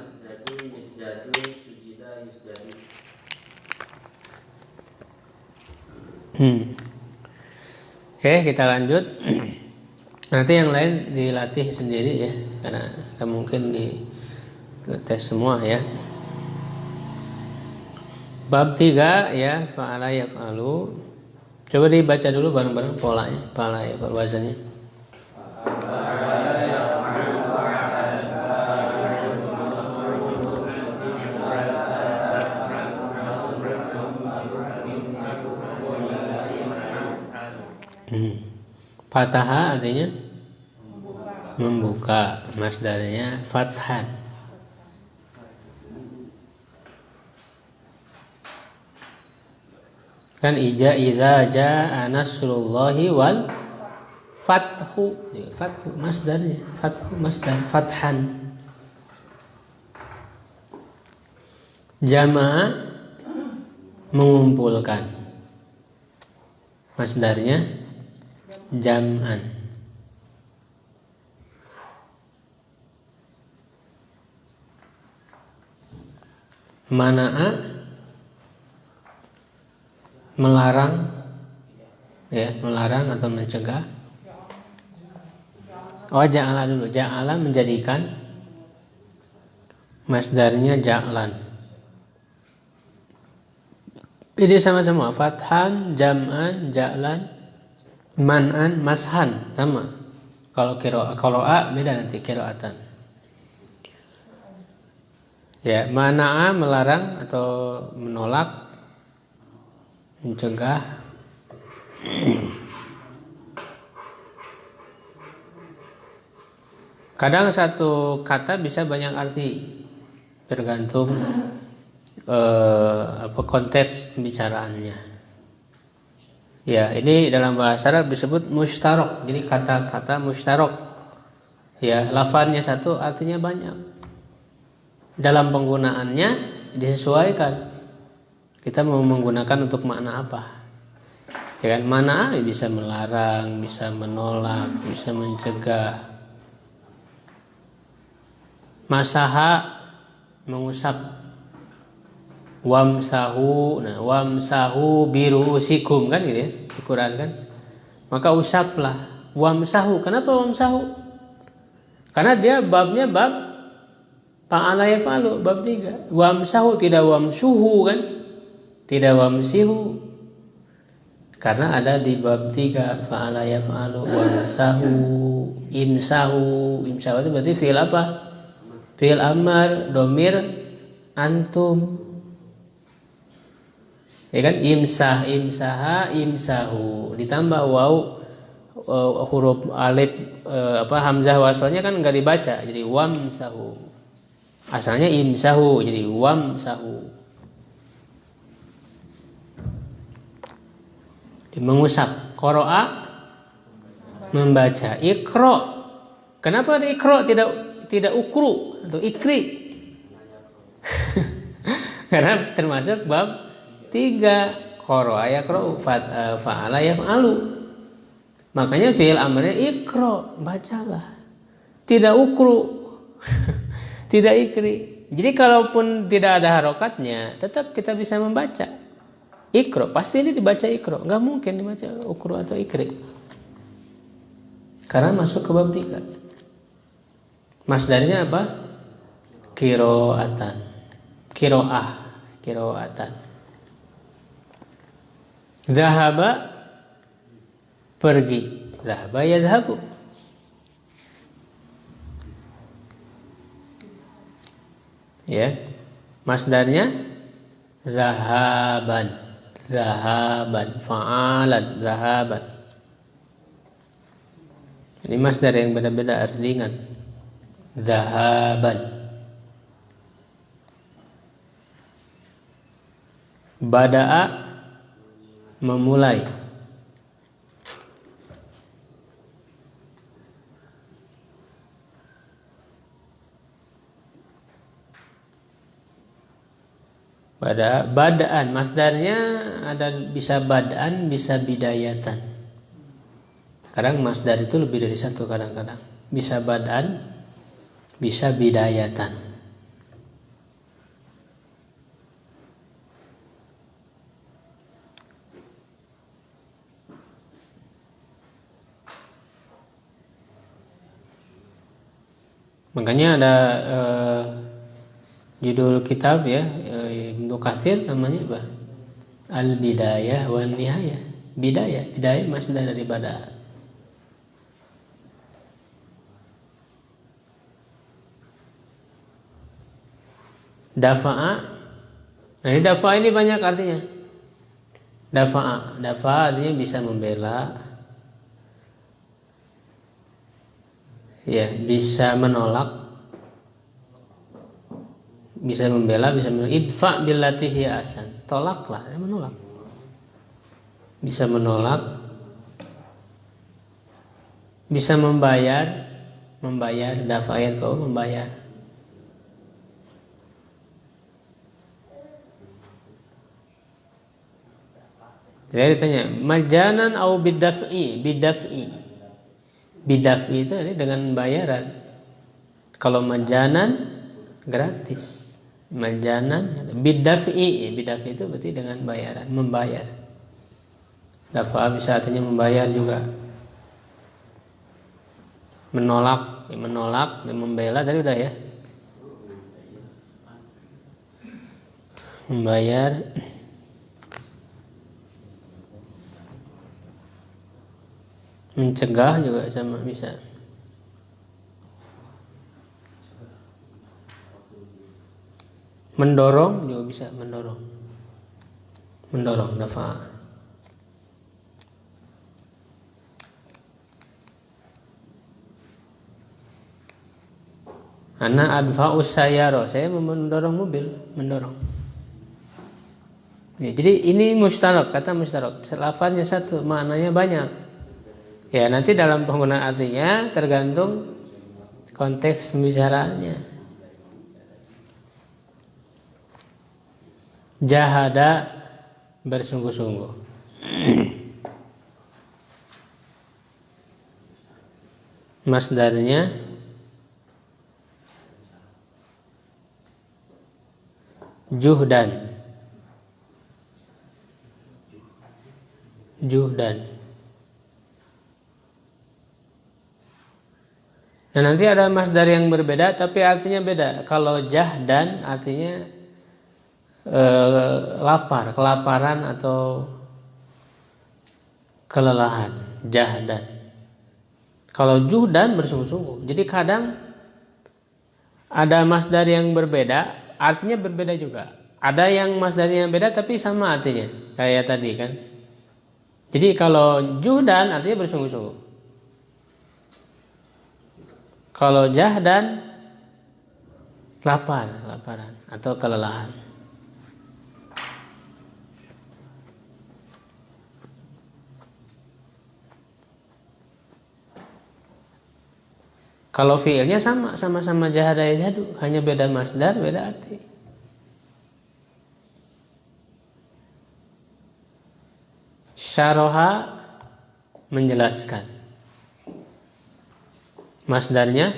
Oke, kita lanjut. Nanti yang lain dilatih sendiri ya, karena gak mungkin di tes semua ya. Bab 3 ya, fa'ala yaf'alu. Coba dibaca dulu bareng-bareng polanya, fa'ala yaf'alu wazannya. Fataha artinya membuka, masdarnya fathan. Kan idza jaa nasrullahi wal fathu, fathu masdarnya, fathu masdar fathan. Jama'a mengumpulkan, masdarnya jam'an. Mana'a melarang ya, melarang atau mencegah. Oh, ja'ala dulu, ja'ala menjadikan, masdarnya ja'lan. Ini sama-sama fathan, jam'an, ja'lan, man'an, mashan, sama. Kalau A beda nanti qiraatan. Ya, mana'a melarang atau menolak, mencegah. Kadang satu kata bisa banyak arti, tergantung konteks pembicaraannya. Ya, ini dalam bahasa Arab disebut mushtarok. Jadi kata-kata mushtarok, ya lafadznya satu artinya banyak. Dalam penggunaannya disesuaikan. Kita mau menggunakan untuk makna apa? Ya kan, mana bisa melarang, bisa menolak, bisa mencegah. Masaha mengusap. Wamsahu, nah wamsahu birusikum kan gitu ya, di Quran kan. Maka usaplah. Wamsahu. Kenapa wamsahu? Karena dia babnya bab fa'ala yaf'alu, bab 3. Wamsahu, tidak wamsuhu kan? Tidak wamsihu, karena ada di bab 3 fa'ala yaf'alu, wamsahu, imsahu. Imsahu itu berarti fi'il apa? Fi'il amar, domir antum, ya kan? Imsah, imsaha, imsahu, ditambah waw, huruf alif hamzah waswanya kan nggak dibaca, jadi wamsahu. Asalnya imsahu, jadi wamsahu. Mengusap. Qara'a membaca. Iqra. Kenapa ada iqra tidak ukru atau ikri? Karena termasuk bab 3. Qara'a yaqra'u, fa'ala yaf'alu. Makanya fi'il amrnya iqra, bacalah. Tidak ukru. Tidak ikri. Jadi kalaupun tidak ada harokatnya, tetap kita bisa membaca. Ikro, pasti ini dibaca ikro, nggak mungkin dibaca ukru atau ikri, karena masuk ke bab 3. Masdarnya apa? Kiroatan, kiroatan. Zahaba, pergi. Zahaba yadhabu, Ya. Masdarnya zahaban. Zahaban, fa'alan, zahaban. Ini masdar yang beda-beda harus diingat. Zahaban. Bada'a, memulai. Badaan, masdarnya ada bisa badaan, bisa bidayatan. Kadang masdar itu lebih dari satu kadang-kadang. Bisa badaan, bisa bidayatan. Makanya ada judul kitab ya, Ibnu Katsir namanya apa? Al-Bidayah wan Nihayah. Bidayah masdar dari bada. Dafa'a. Nah, ini dafa'a ini banyak artinya. Dafa'a artinya bisa membela. Ya, bisa menolak. Bisa membela, bisa menolak. Idfa billati hiya ahsan. Tolaklah, menolak. Bisa menolak. Bisa membayar, dafa'in kau membayar. Jadi ditanya, majanan au bidaf'i. Bidaf'i itu dengan bayaran. Kalau majanan gratis. Majanan, bidaf'i itu berarti dengan bayaran, membayar. Dafa bisa artinya membayar juga. Menolak, dan membela tadi udah ya. Membayar. Mencegah juga sama bisa. Mendorong juga bisa, mendorong dafa. Ana adfa'us sayyara, saya mendorong mobil, ya, jadi ini mustarak, kata mustarak, lafadznya satu, maknanya banyak. Ya, nanti dalam penggunaan artinya tergantung konteks pembicaraannya. Jahada, bersungguh-sungguh. Masdarnya juhdan. Nah, nanti ada masdar yang berbeda tapi artinya beda. Kalau jahdan artinya lapar, kelaparan atau kelelahan, jahdan. Kalau juhdan bersungguh-sungguh. Jadi kadang ada masdar yang berbeda, artinya berbeda juga. Ada yang masdarnya beda tapi sama artinya, kayak tadi kan. Jadi kalau juhdan artinya bersungguh-sungguh. Kalau jahdan laparan atau kelelahan. Kalau fiilnya sama-sama jahada yajhadu, hanya beda masdar, beda arti. Syaraha, menjelaskan. Masdarnya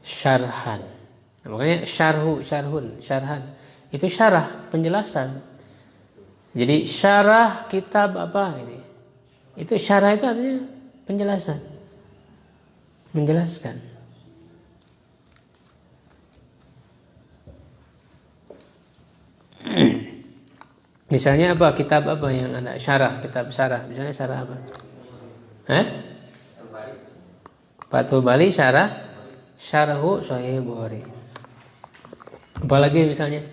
syarhan. Nah, makanya syarhan. Itu syarah, penjelasan. Jadi syarah kitab apa ini? Itu syarah itu artinya penjelasan. Menjelaskan. Misalnya apa? Kitab apa yang ada syarah? Kitab syarah. Misalnya syarah apa? Fathul Bari syarah Syarhu Sahih Bukhari. Apalagi misalnya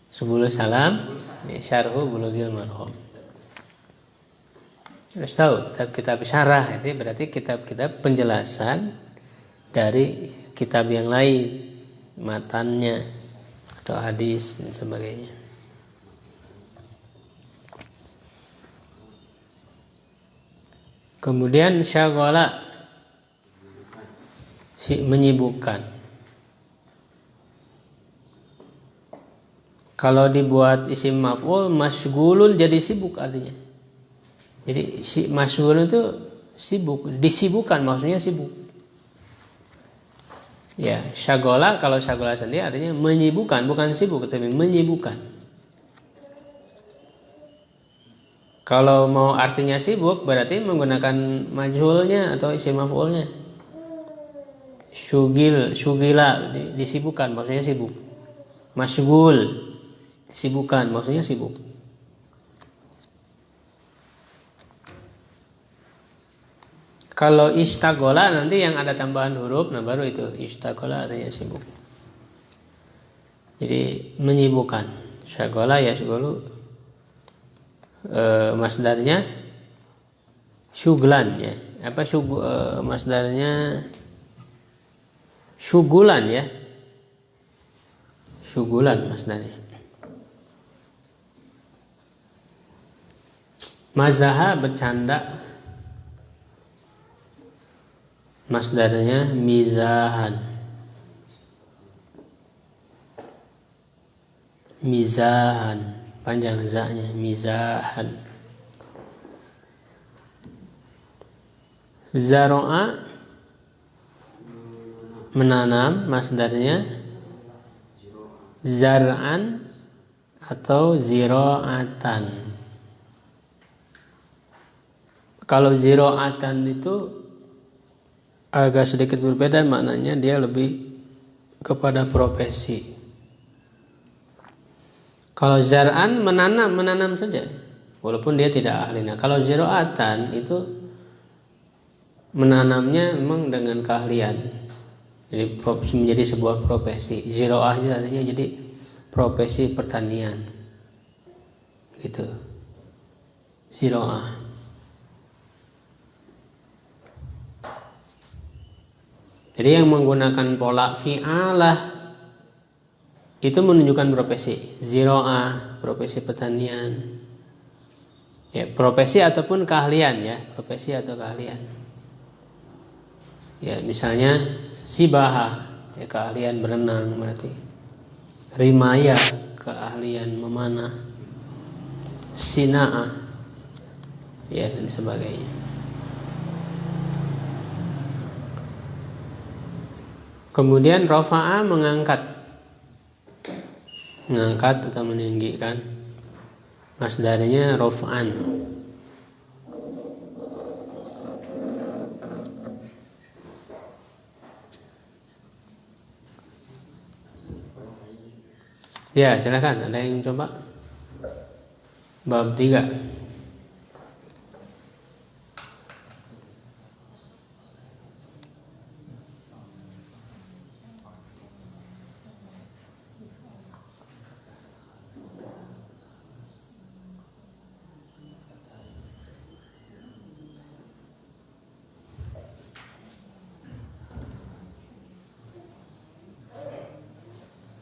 Subul Salam, Syarhu Bulughil Marhum. Harus tahu kitab-kitab syarah itu berarti kitab-kitab penjelasan dari kitab yang lain, matannya atau hadis dan sebagainya. Kemudian syaghala, menyibukkan. Kalau dibuat isim maf'ul, masyghulun jadi sibuk artinya. Jadi si masyghul itu sibuk, disibukkan maksudnya sibuk. Ya, syaghala kalau syaghala sendiri artinya menyibukkan, bukan sibuk tapi menyibukkan. Kalau mau artinya sibuk berarti menggunakan majhulnya atau isim maf'ulnya. Syugila disibukkan maksudnya sibuk. Masyghul disibukkan maksudnya sibuk. Kalau istagola nanti yang ada tambahan huruf, nah baru itu istagola artinya sibuk. Jadi menyibukkan. Syagola ya syugulu, masdarnya syuglan ya. Apa masdarnya syugulan ya. Syugulan masdarnya. Mazaha bercanda. Masdarnya mizahan. Mizahan, panjang za-nya, mizahan. Zaro'a menanam, masdarnya zar'an atau ziro'atan. Kalau ziro'atan itu agak sedikit berbeda maknanya, dia lebih kepada profesi. Kalau zar'an menanam saja walaupun dia tidak ahli. Nah, kalau ziro'atan itu menanamnya memang dengan keahlian. Jadi menjadi sebuah profesi. Ziro'ah artinya jadi profesi pertanian. Gitu. Ziro'ah. Jadi yang menggunakan pola fi'alah itu menunjukkan profesi. Ziro'ah, profesi pertanian. Ya, profesi ataupun keahlian ya, profesi atau keahlian. Ya, misalnya sibaha, ya keahlian berenang berarti. Rimaya, keahlian memanah. Sina'ah, ya dan sebagainya. Kemudian rafa'a mengangkat atau meninggikan, masdarnya raf'an. Ya silakan, ada yang coba bab 3.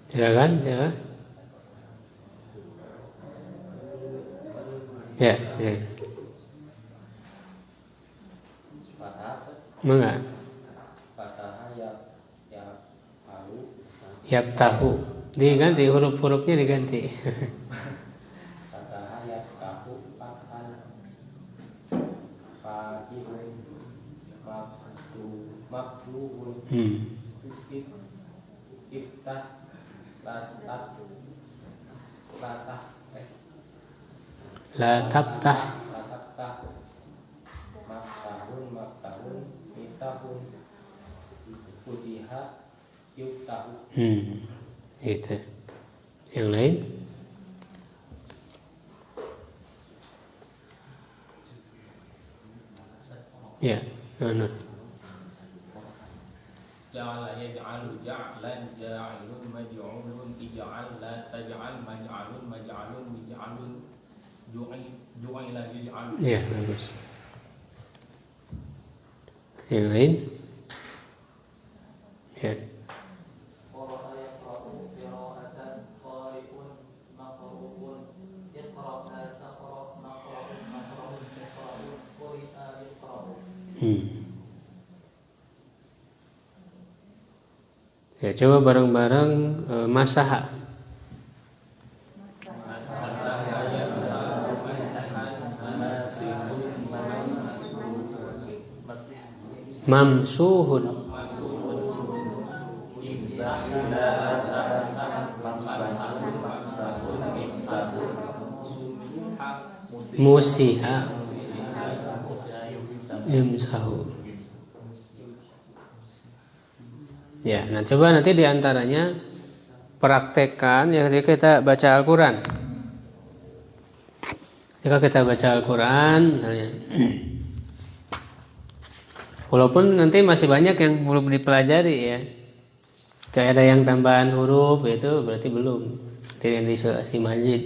Silakan. Ya. Mengapa? Yaftahu. Diganti huruf-hurufnya diganti. La tabtah. Gitu. Yang lain? Ya, Nur. ja'ala yaj'alu ja'lan ja'ilun maj'ulun ij'al la taj'al maj'alun maj'alun wij'alun ju'ila yuj'al. Ya, bagus. Yang lain? Ya. Qara'a yaqra'u qira'atan qari'un maqru'un iqra' la taqra' maqra'un maqra'un iqra'un quri'a yaqra'u. Ya, coba bareng-bareng masaha. Mamsuhun. Musiha. Imsahu. Ya, nah coba nanti diantaranya praktekkan ya ketika kita baca Al-Quran. Jika kita baca Al-Quran misalnya, walaupun nanti masih banyak yang belum dipelajari ya, kayak ada yang tambahan huruf itu berarti belum. Itu yang di surah Al-Majid.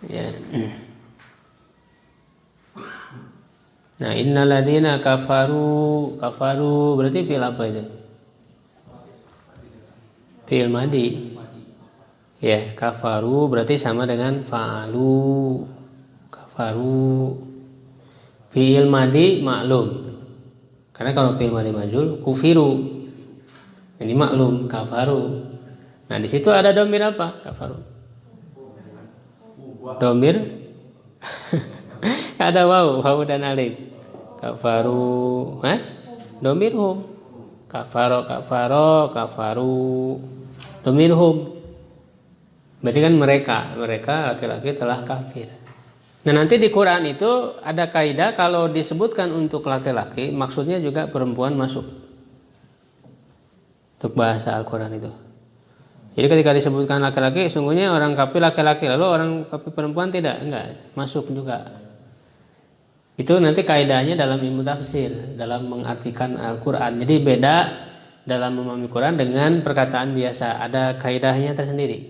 Ya. Nah, innalladzina kafaru berarti fi'il apa itu? Fi'il madi. Ya, kafaru berarti sama dengan fa'alu. Kafaru. Fi'il madi maklum. Karena kalau fi'il madi majhul kufiru. Ini maklum kafaru. Nah, di situ ada domir apa? Kafaru. Domir ada wawu dan alif. Kafaru, domirhum. Kafaru, domirhum. Berarti kan mereka laki-laki telah kafir. Nah, nanti di Quran itu ada kaidah kalau disebutkan untuk laki-laki, maksudnya juga perempuan masuk. Untuk bahasa Al-Quran itu. Jadi ketika disebutkan laki-laki, sungguhnya orang kafir laki-laki, lalu orang kafir perempuan enggak masuk juga. Itu nanti kaidahnya dalam ilmu tafsir, dalam mengartikan Al-Quran. Jadi beda dalam memahami Quran dengan perkataan biasa, ada kaidahnya tersendiri.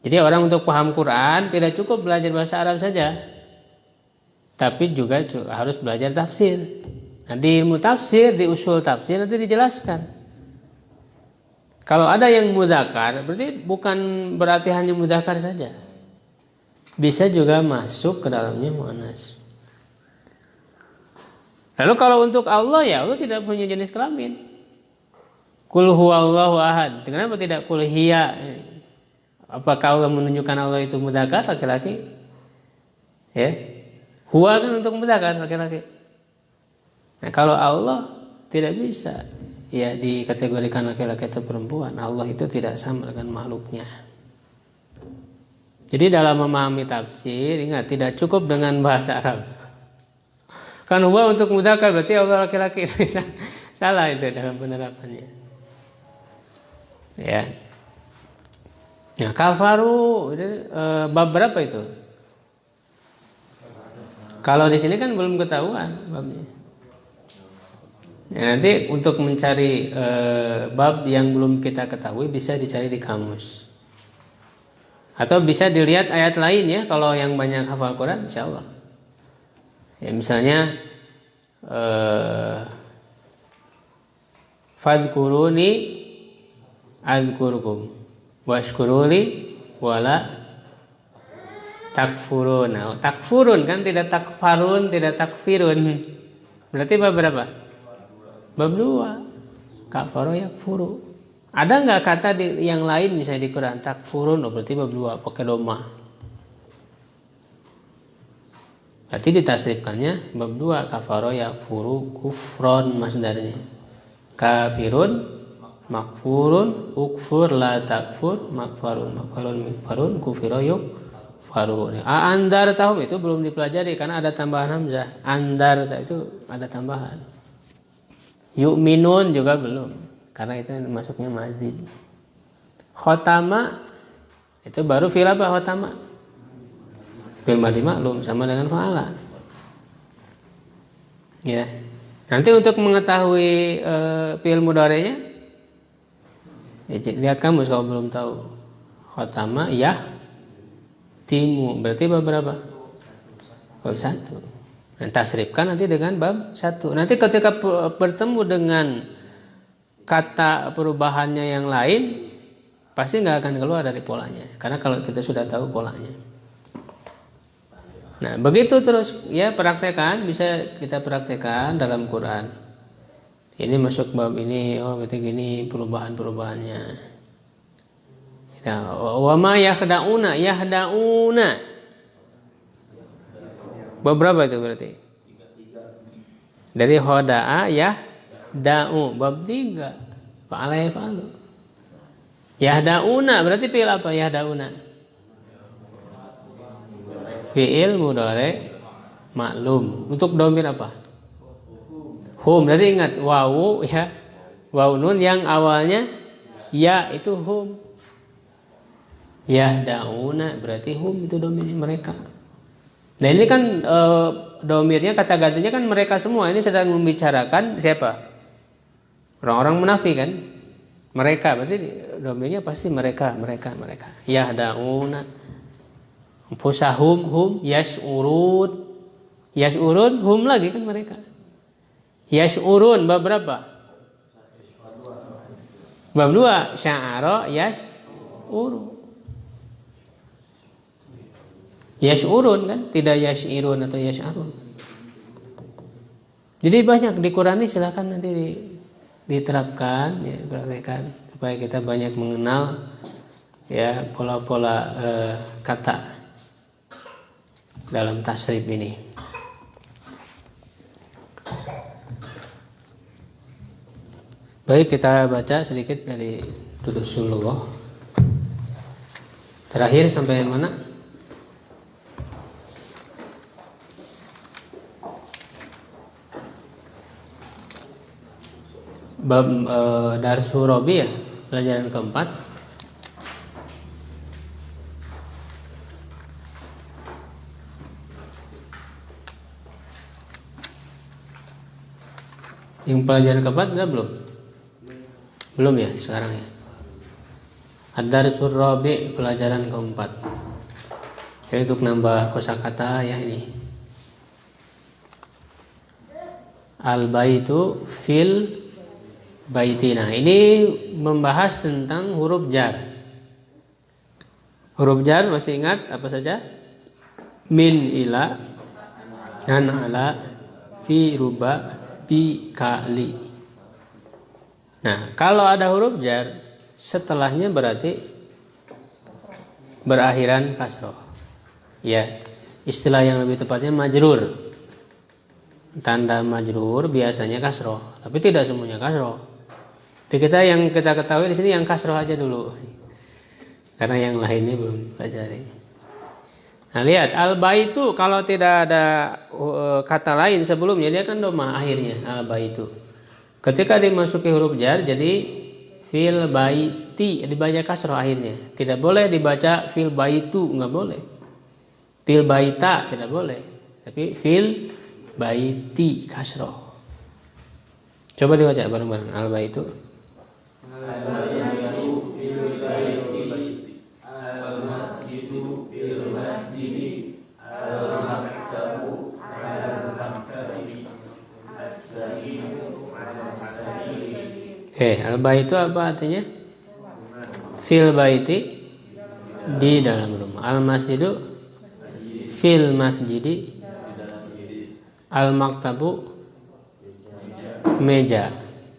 Jadi orang untuk paham Quran tidak cukup belajar bahasa Arab saja, tapi juga harus belajar tafsir. Nah, di ilmu tafsir, di usul tafsir nanti dijelaskan. Kalau ada yang mudzakkar, berarti bukan berarti hanya mudzakkar saja. Bisa juga masuk ke dalamnya muannas. Lalu kalau untuk Allah, ya Allah tidak punya jenis kelamin. Qul huwallahu ahad. Kenapa tidak qul hiya? Apakah Allah menunjukkan Allah itu mudzakkar laki-laki? Ya. Huwa kan untuk mudzakkar laki-laki. Nah, kalau Allah tidak bisa ya dikategorikan laki-laki atau perempuan. Allah itu tidak sama dengan makhluknya. Jadi dalam memahami tafsir, ingat tidak cukup dengan bahasa Arab. Kan huwa untuk mudzakkar berarti Allah laki-laki. Salah itu dalam penerapannya. Ya. Ya, kafaru bab berapa itu? Kalau di sini kan belum ketahuan babnya. Ya, nanti untuk mencari bab yang belum kita ketahui bisa dicari di kamus. Atau bisa dilihat ayat lain ya kalau yang banyak hafal Quran insyaallah. Ya, misalnya fadkuruni azkurkum washkuruli wala takfurun. Nah, takfurun kan tidak takfarun, tidak takfirun. Berarti bab berapa? Bab 2. Kafaro yakfuru. Ada enggak kata yang lain misalnya di Quran takfurun? Oh, berarti bab 2 pakai doma. Berarti ditasrifkannya bab 2 kafaro yakfuru kufron masdarnya. Kafirun makfurun ukfur la takfur makfarun kufiro yukfarun. Andar tahu itu belum dipelajari karena ada tambahan hamzah. Andar itu ada tambahan. Yu'minun juga belum karena itu masuknya mazid. Khotama itu baru fi'il apa khotama? Fi'il madhi maklum sama dengan fa'ala. Ya. Nanti untuk mengetahui fi'il mudhari'nya, lihat kamus kalau belum tahu. Khatama timu berarti bab berapa? Bab 1. Nah, tasrifkan nanti dengan bab 1. Nanti ketika bertemu dengan kata perubahannya yang lain, pasti nggak akan keluar dari polanya. Karena kalau kita sudah tahu polanya. Nah, begitu terus ya, praktekan, bisa kita praktekan dalam Quran. Ini masuk bab ini, oh berarti gini perubahan-perubahannya. Ya, wa ma yahda'una. Bab berapa itu berarti? Dari hoda'a yahda'u, bab 3. Fa'ala yaf'alu. Yahda'una berarti fi'il apa yahda'una? Fi'il mudhari' maklum. Untuk domir apa? Hum. Jadi ingat wawu ya, wawu nun yang awalnya ya itu hum. Yahda'una berarti hum itu domir mereka. Nah ini kan domirnya, kata gantinya kan mereka semua. Ini sedang membicarakan siapa? Orang-orang munafik kan? Mereka berarti domirnya pasti mereka. Yahda'una. Fusahum hum yash'urun hum lagi kan mereka. Yash'urun bab berapa? Bab 2. Sya'ara yash'urun kan, tidak yash'irun atau yash'arun. Jadi banyak di Quran ini, silakan nanti diterapkan ya, praktekkan supaya kita banyak mengenal ya pola-pola kata dalam tasrif ini. Baik, kita baca sedikit dari Durusul Lughah. Terakhir sampai mana? Bab Darsul Rabi' ya, pelajaran keempat. Yang pelajaran keempat sudah belum? Belum ya sekarang ya. Ad-Darsul Rabi' pelajaran keempat. Jadi untuk nambah kosakata ya ini. Al-baitu fil baitina. Ini membahas tentang huruf jar. Huruf jar masih ingat apa saja? Min, ila, an, ala, fi, ruba, bi, kali. Nah, kalau ada huruf jar setelahnya berarti berakhiran kasroh. Ya, istilah yang lebih tepatnya majrur. Tanda majrur biasanya kasroh, tapi tidak semuanya kasroh. Tapi yang kita ketahui di sini yang kasroh aja dulu, karena yang lainnya belum pelajari. Nah lihat al-baitu kalau tidak ada kata lain sebelumnya dia kan domah akhirnya al-baitu. Ketika dimasuki huruf jar jadi fil baiti dibaca kasroh akhirnya. Tidak boleh dibaca fil baitu, nggak boleh. Fil baita tidak boleh. Tapi fil baiti kasroh. Coba dibaca bareng-bareng al-baitu. Al-baitu fil baiti, al-masjidu fil masjidi, al-maktabu al-maktabi, as-sariru al-sariri. Al-baitu apa artinya? Fil baiti di dalam rumah. Al-masjidu fil masjidi, al-maktabu meja,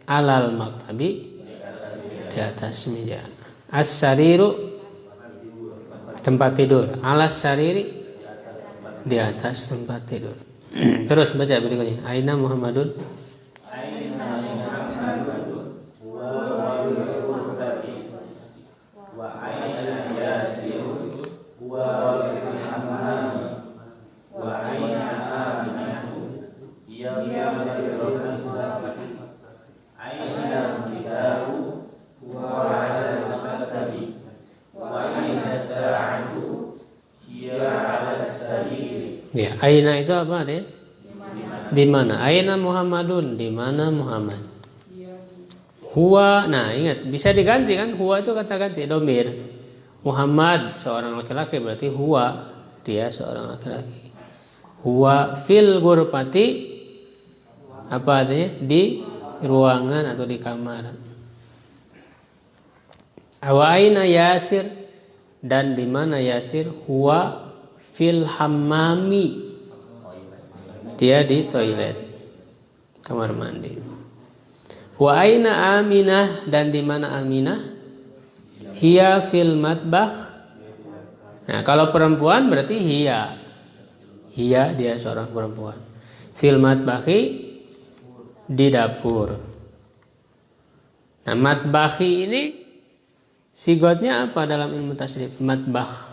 alal maktabi di atas meja, as-sariru tempat tidur, alas sariri di atas tempat tidur. Terus baca berikutnya. Aina Muhammadun ya, aina itu apa deh? Di mana? Aina Muhammadun? Di mana Muhammad? Huwa. Nah, ingat, bisa diganti kan? Huwa itu kata ganti, domir. Muhammad seorang laki-laki, berarti huwa, dia seorang laki-laki. Huwa fil ghurfati, apa artinya? Di ruangan atau di kamar. Wa aina Yasir? Dan di mana Yasir? Huwa fil hammami, dia di toilet, kamar mandi. Wa aina Aminah? Dan di mana Aminah? Hiya fil matbakh. Nah, kalau perempuan berarti hiya. Hiya, dia seorang perempuan. Fil matbakhi, di dapur. Nah, matbakhi ini sigotnya apa dalam ilmu tasrif? Matbakh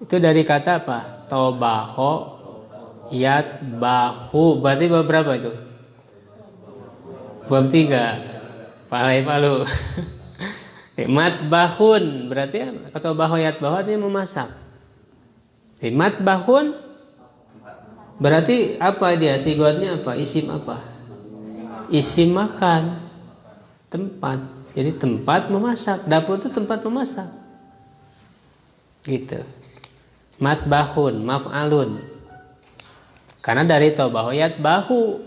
itu dari kata apa? Tobaho, yatbahu. Berarti berapa itu? Bab 3. Palai palu. Matbahun berarti kata bahu yatbahu artinya memasak. Matbahun berarti apa dia? Sigotnya apa? Isim apa? Isim makan, tempat. Jadi tempat memasak. Dapur itu tempat memasak. Gitu. Matbahun, maf'alun. Karena dari tobahu yatbahu.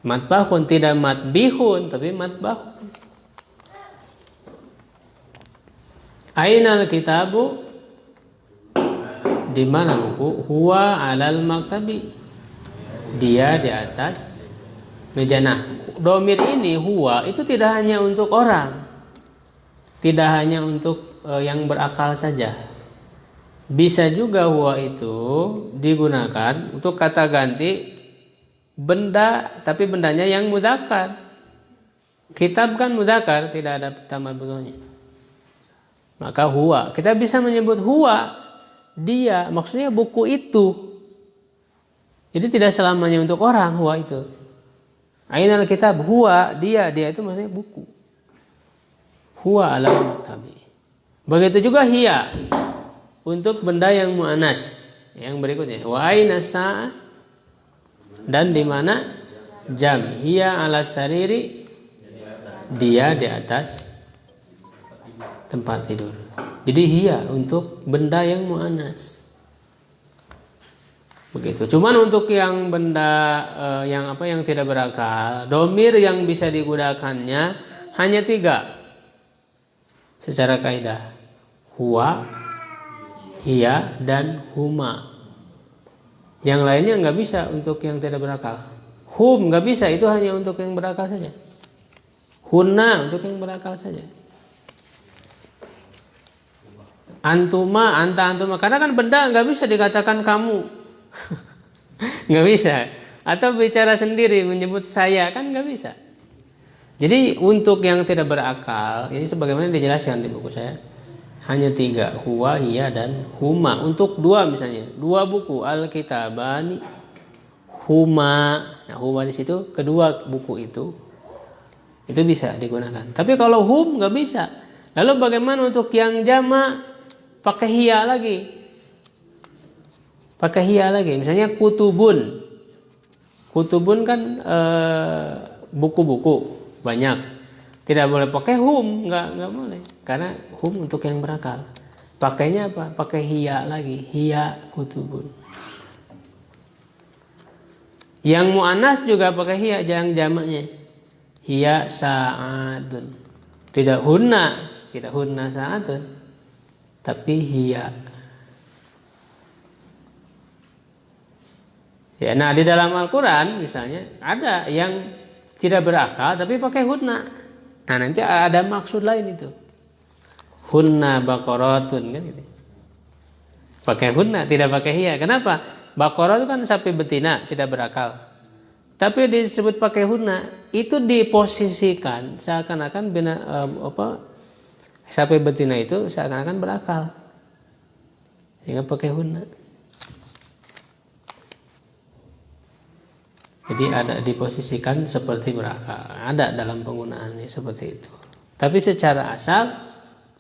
Matbahun tidak matbihun, tapi matbahun. Ainal kitabu? Di mana buku? Huwa alal maktabi. Dia di atas meja. Nah, domir ini huwa itu tidak hanya untuk orang, tidak hanya untuk yang berakal saja. Bisa juga huwa itu digunakan untuk kata ganti benda, tapi bendanya yang mudzakkar. Kitab kan mudzakkar, tidak ada tambah bentuknya. Maka huwa, kita bisa menyebut huwa, dia, maksudnya buku itu. Jadi tidak selamanya untuk orang huwa itu. Ainal kitab, huwa, dia itu maksudnya buku. Huwa ala maktabi. Begitu juga hiya untuk benda yang muannas. Yang berikutnya, wa aina sa'ah? Dan di mana jam? Hiya ala sariri, dia di atas tempat tidur. Jadi hiya untuk benda yang muannas. Begitu. Cuman untuk yang benda yang tidak berakal, domir yang bisa digunakannya hanya 3 secara kaidah. Huwa, hiya, dan huma. Yang lainnya nggak bisa untuk yang tidak berakal. Hum nggak bisa, itu hanya untuk yang berakal saja. Hunna untuk yang berakal saja. Antuma, antuma, karena kan benda nggak bisa dikatakan kamu, nggak bisa. Atau bicara sendiri menyebut saya, kan nggak bisa. Jadi untuk yang tidak berakal, ini sebagaimana dijelaskan di buku saya, hanya 3, huwa, hiya, dan huma. Untuk 2 misalnya, 2 buku Al-Kitabani, huma. Nah, huma di situ kedua buku itu bisa digunakan. Tapi kalau hum nggak bisa. Lalu bagaimana untuk yang jama? Pakai hiya lagi. Pakai hiya lagi. Misalnya kutubun. Kutubun kan buku-buku banyak. Tidak boleh pakai hum, nggak boleh. Karena hum untuk yang berakal. Pakainya apa? Pakai hiya lagi. Hiya kutubun. Yang mu'anas juga pakai hiya, jangan jamaknya. Hiya sa'adun. Tidak hunna sa'adun. Tapi hiya. Ya, nah di dalam Al-Quran misalnya ada yang tidak berakal tapi pakai hunna. Nah nanti ada maksud lain itu. Hunna baqaratun kan gitu. Pakai hunna, tidak pakai hiya. Kenapa? Baqarah itu kan sapi betina, tidak berakal. Tapi disebut pakai hunna, itu diposisikan seakan-akan sapi betina itu seakan-akan berakal. Sehingga pakai hunna. Jadi ada diposisikan seperti berakal. Ada dalam penggunaannya seperti itu. Tapi secara asal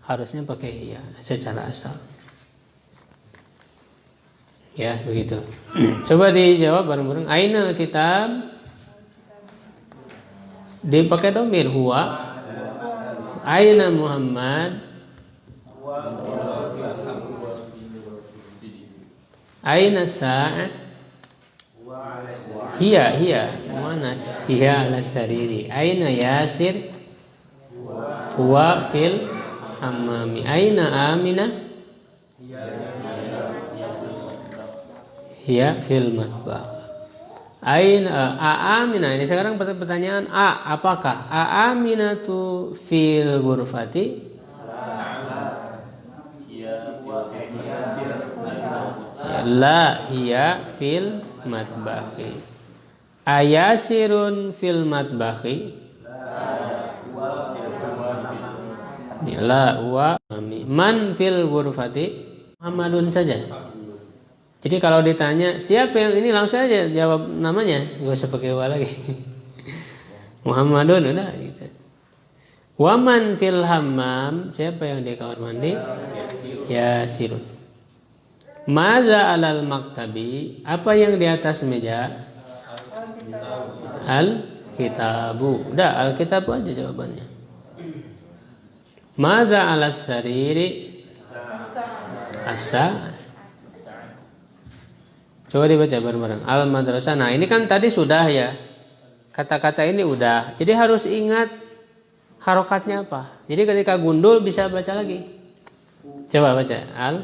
harusnya pakai hiya secara asal. Ya, begitu. Coba dijawab bareng-bareng. Ainal kitab dipakai domir huwa. Aina Muhammad. Aina sa'ah. Hiya mana hiya ala sariri. Aina Yasir. Huwa fil hammami. Aina Aminah. Hiya fil matbah. Aina Aminah. Ini sekarang pertanyaan apakah Aminatu fil ghurfati? La hiya fil matbahi. Ayasirun fil matbahi? La huwa man fil ghurfati? Muhammadun saja. Jadi kalau ditanya siapa yang ini, langsung aja jawab namanya, gak usah pakai wa lagi. Muhammadun udah gitu. Waman fil hammam, siapa yang di kamar mandi? Yasirun. Maza alal maktabi, apa yang di atas meja? Al kitabu. Udah al kitabu aja jawabannya. Maza alas sariri? Asa. Coba dibaca bareng-bareng. Al madrasah. Nah, ini kan tadi sudah ya. Kata-kata ini udah. Jadi harus ingat harokatnya apa. Jadi ketika gundul bisa baca lagi. Coba baca. Al.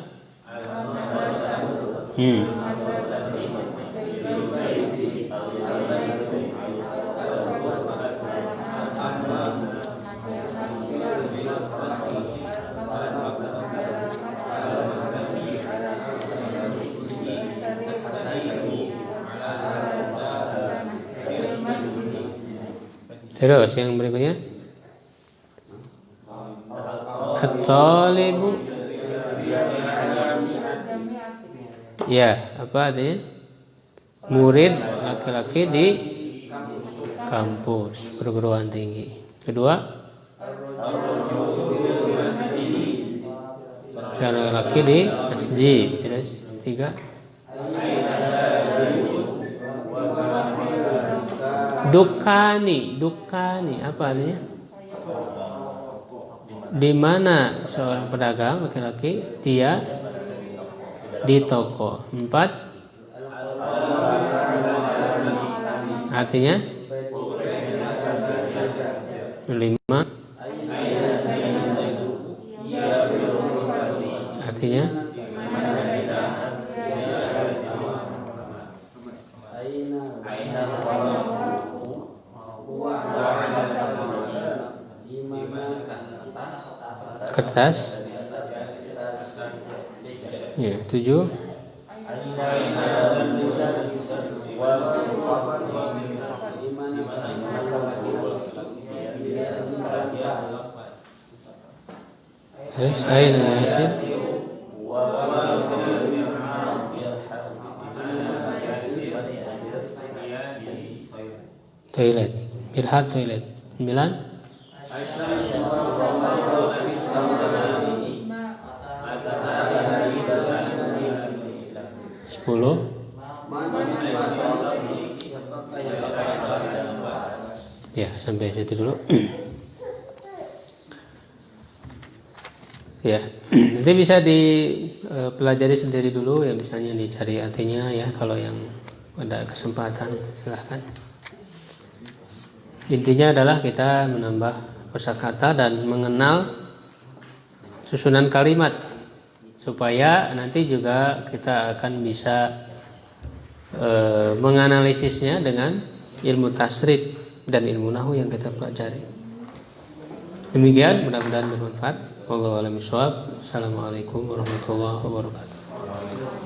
Terus yang berikutnya at-talibu. Ya, apa artinya? Murid laki-laki di kampus perguruan tinggi. Kedua, laki-laki di masjid. Terus tiga, dukani apa artinya? Di mana seorang pedagang laki-laki, dia di toko. 4, artinya 5, artinya kertas. Ya, 7. Terus aina Yasir? Toilet. Mirhat toilet. 9. 10. Ya, sampai situ dulu. Ya, nanti bisa dipelajari sendiri dulu ya, misalnya dicari artinya ya, kalau yang ada kesempatan silahkan. Intinya adalah kita menambah kosakata dan mengenal susunan kalimat supaya nanti juga kita akan bisa menganalisisnya dengan ilmu tasrif dan ilmu nahwu yang kita pelajari. Demikian, mudah-mudahan bermanfaat. Wallahu a'lam bishawab. Assalamualaikum warahmatullahi wabarakatuh.